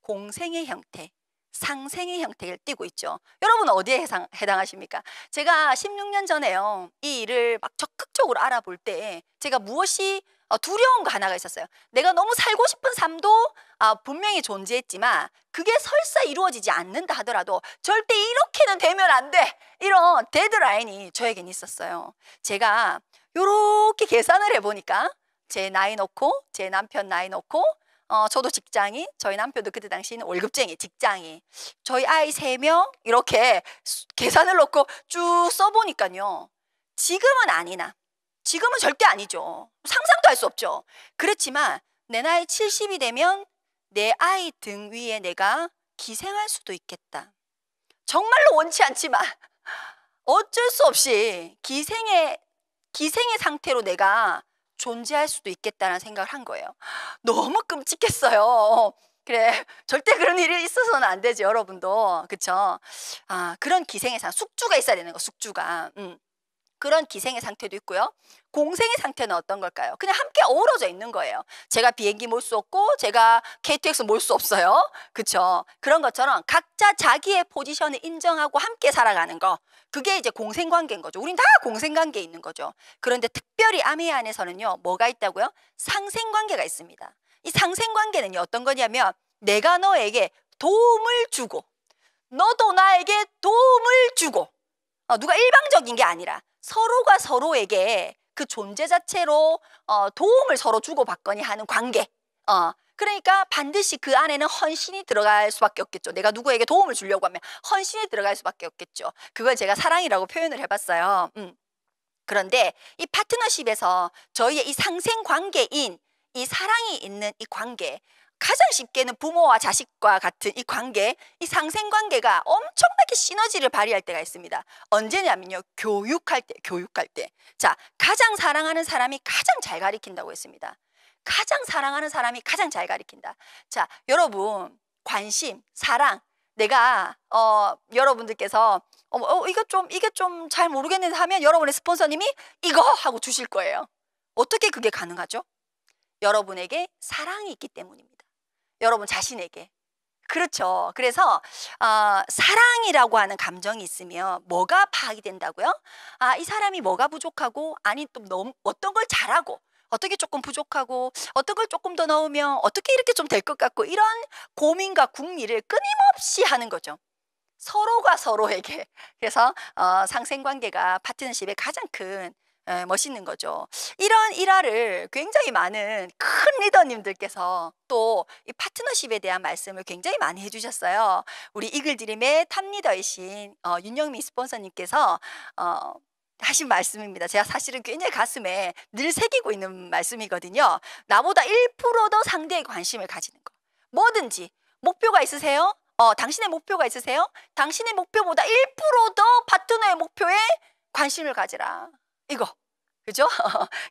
공생의 형태, 상생의 형태를 띠고 있죠. 여러분 어디에 해당하십니까? 제가 16년 전에요, 이 일을 막 적극적으로 알아볼 때 제가 무엇이 두려운 거 하나가 있었어요. 내가 너무 살고 싶은 삶도 분명히 존재했지만 그게 설사 이루어지지 않는다 하더라도 절대 이렇게는 되면 안 돼, 이런 데드라인이 저에겐 있었어요. 제가 요렇게 계산을 해보니까 제 나이 놓고 제 남편 나이 놓고 저도 직장인, 저희 남편도 그때 당시에는 월급쟁이, 직장인, 저희 아이 3명 이렇게 계산을 놓고 쭉 써보니까요, 지금은 아니나, 지금은 절대 아니죠. 상상도 할 수 없죠. 그렇지만 내 나이 70이 되면 내 아이 등 위에 내가 기생할 수도 있겠다. 정말로 원치 않지만 어쩔 수 없이 기생의 상태로 내가 존재할 수도 있겠다는 생각을 한 거예요. 너무 끔찍했어요. 그래, 절대 그런 일이 있어서는 안 되죠, 여러분도. 그쵸? 그런 기생의 숙주가 있어야 되는 거, 숙주가. 그런 기생의 상태도 있고요. 공생의 상태는 어떤 걸까요? 그냥 함께 어우러져 있는 거예요. 제가 비행기 몰 수 없고 제가 KTX 몰 수 없어요. 그쵸? 그런 것처럼 각자 자기의 포지션을 인정하고 함께 살아가는 거, 그게 이제 공생관계인 거죠. 우린 다 공생관계에 있는 거죠. 그런데 특별히 아메 안에서는요, 뭐가 있다고요? 상생관계가 있습니다. 이 상생관계는요, 어떤 거냐면 내가 너에게 도움을 주고 너도 나에게 도움을 주고, 누가 일방적인 게 아니라 서로가 서로에게 그 존재 자체로 도움을 서로 주고받거니 하는 관계. 그러니까 반드시 그 안에는 헌신이 들어갈 수밖에 없겠죠. 내가 누구에게 도움을 주려고 하면 헌신이 들어갈 수밖에 없겠죠. 그걸 제가 사랑이라고 표현을 해봤어요. 그런데 이 파트너십에서 저희의 이 상생 관계인 이 사랑이 있는 이 관계, 가장 쉽게는 부모와 자식과 같은 이 관계, 이 상생관계가 엄청나게 시너지를 발휘할 때가 있습니다. 언제냐면요, 교육할 때. 자, 가장 사랑하는 사람이 가장 잘 가리킨다고 했습니다. 가장 사랑하는 사람이 가장 잘 가리킨다. 자, 여러분, 관심, 사랑, 내가 여러분들께서 이게 좀 잘 모르겠는데 하면 여러분의 스폰서님이 이거 하고 주실 거예요. 어떻게 그게 가능하죠? 여러분에게 사랑이 있기 때문입니다. 여러분 자신에게. 그렇죠. 그래서 사랑이라고 하는 감정이 있으면 뭐가 파악이 된다고요? 이 사람이 뭐가 부족하고, 아니 또 너무 어떤 걸 잘하고, 어떻게 조금 부족하고, 어떤 걸 조금 더 넣으면 어떻게 이렇게 좀 될 것 같고, 이런 고민과 궁리를 끊임없이 하는 거죠. 서로가 서로에게. 그래서 상생관계가 파트너십의 가장 큰 멋있는 거죠. 이런 일화를 굉장히 많은 큰 리더님들께서 또 이 파트너십에 대한 말씀을 굉장히 많이 해주셨어요. 우리 이글드림의 탑리더이신 윤영미 스폰서님께서 하신 말씀입니다. 제가 사실은 굉장히 가슴에 늘 새기고 있는 말씀이거든요. 나보다 1%더 상대의 관심을 가지는 거. 뭐든지 목표가 있으세요? 당신의 목표가 있으세요? 당신의 목표보다 1%더 파트너의 목표에 관심을 가지라. 이거. 그죠?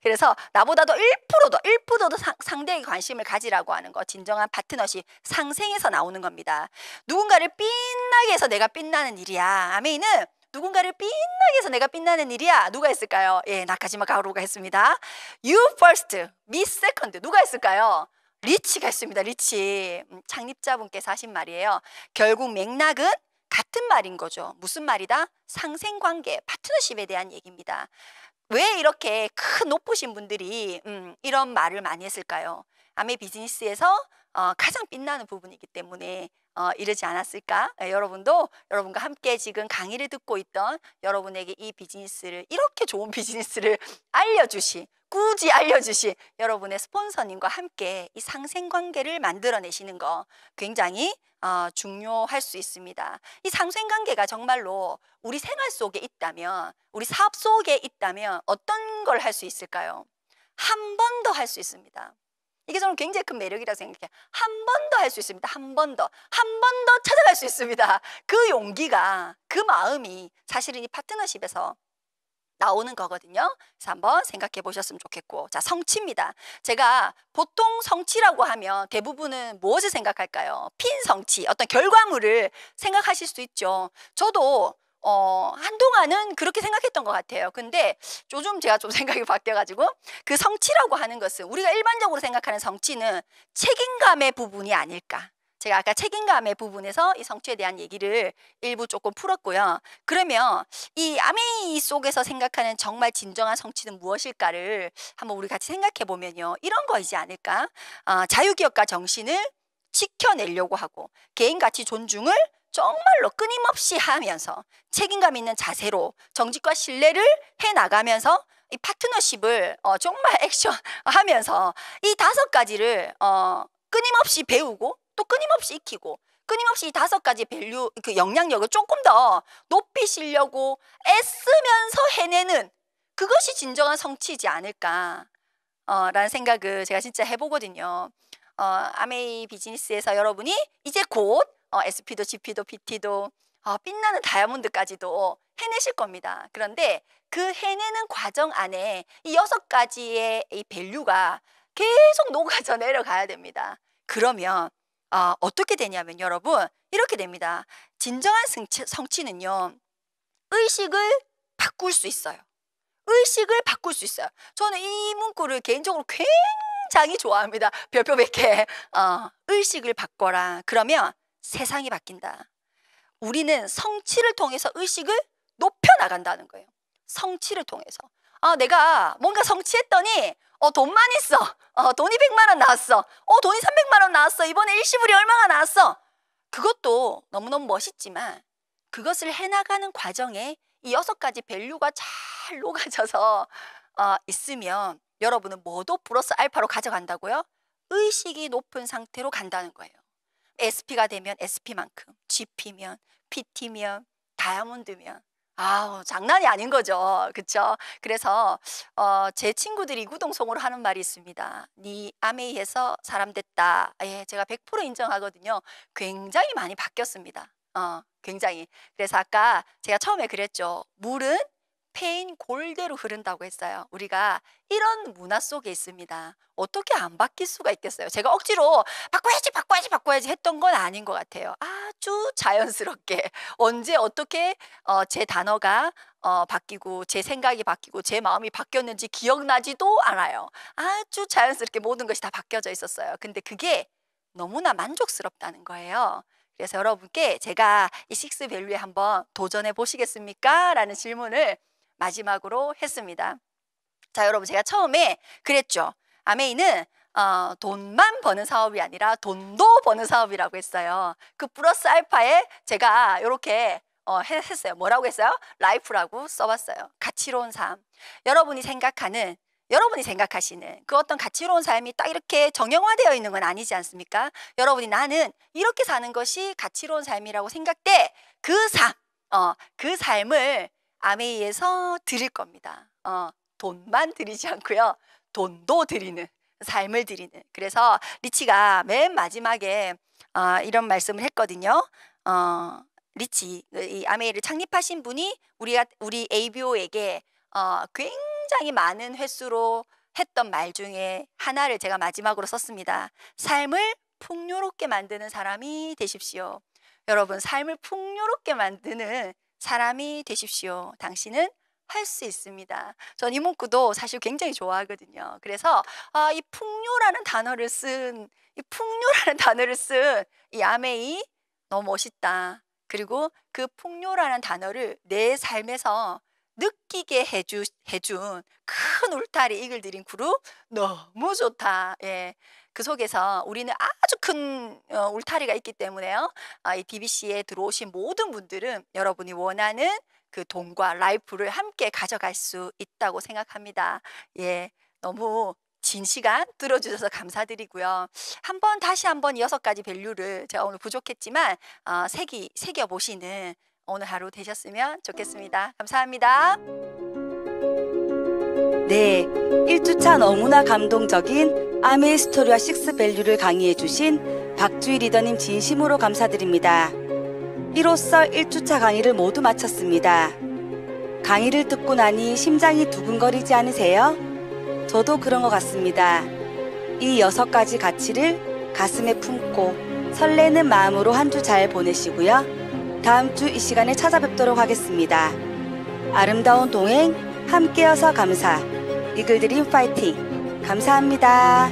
그래서 나보다도 1%더 상대의 관심을 가지라고 하는 거, 진정한 파트너십, 상생에서 나오는 겁니다. 누군가를 빛나게 해서 내가 빛나는 일이야. 아멘은 누군가를 빛나게 해서 내가 빛나는 일이야. 누가 했을까요? 예, 나카지마 가오루가 했습니다. You first, me second. 누가 했을까요? 리치가 했습니다. 리치. 창립자분께서 하신 말이에요. 결국 맥락은 같은 말인 거죠. 무슨 말이다? 상생관계, 파트너십에 대한 얘기입니다. 왜 이렇게 큰 높으신 분들이 이런 말을 많이 했을까요? 아메 비즈니스에서 가장 빛나는 부분이기 때문에 이러지 않았을까? 여러분도 여러분과 함께 지금 강의를 듣고 있던 여러분에게 이 비즈니스를, 이렇게 좋은 비즈니스를 굳이 알려주신 여러분의 스폰서님과 함께 이 상생관계를 만들어내시는 거 굉장히 중요할 수 있습니다. 이 상생관계가 정말로 우리 생활 속에 있다면, 우리 사업 속에 있다면 어떤 걸 할 수 있을까요? 한 번 더 할 수 있습니다. 이게 저는 굉장히 큰 매력이라고 생각해요. 한 번 더 할 수 있습니다. 한 번 더 찾아갈 수 있습니다. 그 용기가, 그 마음이 사실은 이 파트너십에서 나오는 거거든요. 그래서 한번 생각해 보셨으면 좋겠고. 자, 성취입니다. 제가 보통 성취라고 하면 대부분은 무엇을 생각할까요? 핀 성취, 어떤 결과물을 생각하실 수 있죠. 저도 한동안은 그렇게 생각했던 것 같아요. 근데 요즘 제가 좀 생각이 바뀌어가지고 그 성취라고 하는 것은 우리가 일반적으로 생각하는 성취는 책임감의 부분이 아닐까. 제가 아까 책임감의 부분에서 이 성취에 대한 얘기를 일부 조금 풀었고요. 그러면 이 아메이 속에서 생각하는 정말 진정한 성취는 무엇일까를 한번 우리 같이 생각해 보면요. 이런 거이지 않을까? 자유기업가 정신을 지켜내려고 하고 개인 가치 존중을 정말로 끊임없이 하면서 책임감 있는 자세로 정직과 신뢰를 해나가면서 이 파트너십을 정말 액션하면서 이 5가지를 끊임없이 배우고 또 끊임없이 익히고 끊임없이 이 5가지 밸류 그 영향력을 조금 더 높이시려고 애쓰면서 해내는 그것이 진정한 성취이지 않을까 라는 생각을 제가 진짜 해보거든요. 아메이 비즈니스에서 여러분이 이제 곧 SP도 GP도 PT도 빛나는 다이아몬드까지도 해내실 겁니다. 그런데 그 해내는 과정 안에 이 6가지의 이 밸류가 계속 녹아져 내려가야 됩니다. 그러면 어떻게 되냐면 여러분 이렇게 됩니다. 진정한 성취는요. 의식을 바꿀 수 있어요. 의식을 바꿀 수 있어요. 저는 이 문구를 개인적으로 굉장히 좋아합니다. 별표 100개. 의식을 바꿔라. 그러면 세상이 바뀐다. 우리는 성취를 통해서 의식을 높여나간다는 거예요. 성취를 통해서. 내가 뭔가 성취했더니 돈만 있어. 돈이 100만 원 나왔어. 돈이 300만 원 나왔어. 이번에 일시불이 얼마가 나왔어. 그것도 너무너무 멋있지만 그것을 해나가는 과정에 이 6가지 밸류가 잘 녹아져서 있으면 여러분은 뭐도 플러스 알파로 가져간다고요? 의식이 높은 상태로 간다는 거예요. SP가 되면 SP만큼, GP면, PT면, 다이아몬드면 장난이 아닌 거죠. 그렇죠? 그래서 제 친구들이 구동성으로 하는 말이 있습니다. 네 아메이에서 사람 됐다. 예, 제가 100% 인정하거든요. 굉장히 많이 바뀌었습니다. 굉장히. 그래서 아까 제가 처음에 그랬죠. 물은 패인 골대로 흐른다고 했어요. 우리가 이런 문화 속에 있습니다. 어떻게 안 바뀔 수가 있겠어요? 제가 억지로 바꿔야지 했던 건 아닌 것 같아요. 아주 자연스럽게 언제 어떻게 제 단어가 바뀌고 제 생각이 바뀌고 제 마음이 바뀌었는지 기억나지도 않아요. 아주 자연스럽게 모든 것이 다 바뀌어져 있었어요. 근데 그게 너무나 만족스럽다는 거예요. 그래서 여러분께 제가 이 6밸류에 한번 도전해 보시겠습니까? 라는 질문을 마지막으로 했습니다. 자, 여러분 제가 처음에 그랬죠. 아메이는 돈만 버는 사업이 아니라 돈도 버는 사업이라고 했어요. 그 플러스 알파에 제가 이렇게 했어요. 뭐라고 했어요? 라이프라고 써봤어요. 가치로운 삶. 여러분이 생각하시는 그 어떤 가치로운 삶이 딱 이렇게 정형화되어 있는 건 아니지 않습니까? 여러분이 나는 이렇게 사는 것이 가치로운 삶이라고 생각돼 그 삶을 아메이에서 드릴 겁니다. 돈만 드리지 않고요. 돈도 드리는 삶을 드리는. 그래서 리치가 맨 마지막에 이런 말씀을 했거든요. 리치 이 아메이를 창립하신 분이 우리 ABO에게 굉장히 많은 횟수로 했던 말 중에 하나를 제가 마지막으로 썼습니다. 삶을 풍요롭게 만드는 사람이 되십시오. 여러분 삶을 풍요롭게 만드는 사람이 되십시오. 당신은 할 수 있습니다. 전 이 문구도 사실 굉장히 좋아하거든요. 그래서 이 풍요라는 단어를 쓴 이 아메이 너무 멋있다. 그리고 그 풍요라는 단어를 내 삶에서 느끼게 해준 큰 울타리 이글 드린 그룹 너무 좋다. 예. 그 속에서 우리는 아주 큰 울타리가 있기 때문에요. 이 DBC에 들어오신 모든 분들은 여러분이 원하는 그 돈과 라이프를 함께 가져갈 수 있다고 생각합니다. 예, 너무 긴 시간 들어주셔서 감사드리고요. 다시 한번 이 6가지 밸류를 제가 오늘 부족했지만 새겨보시는 오늘 하루 되셨으면 좋겠습니다. 감사합니다. 네, 1주차 너무나 감동적인 아메이 스토리와 6밸류를 강의해 주신 박주희 리더님 진심으로 감사드립니다. 이로써 1주차 강의를 모두 마쳤습니다. 강의를 듣고 나니 심장이 두근거리지 않으세요? 저도 그런 것 같습니다. 이 6가지 가치를 가슴에 품고 설레는 마음으로 한 주 잘 보내시고요. 다음 주 이 시간에 찾아뵙도록 하겠습니다. 아름다운 동행 함께여서 감사. 이글드림 파이팅. 감사합니다.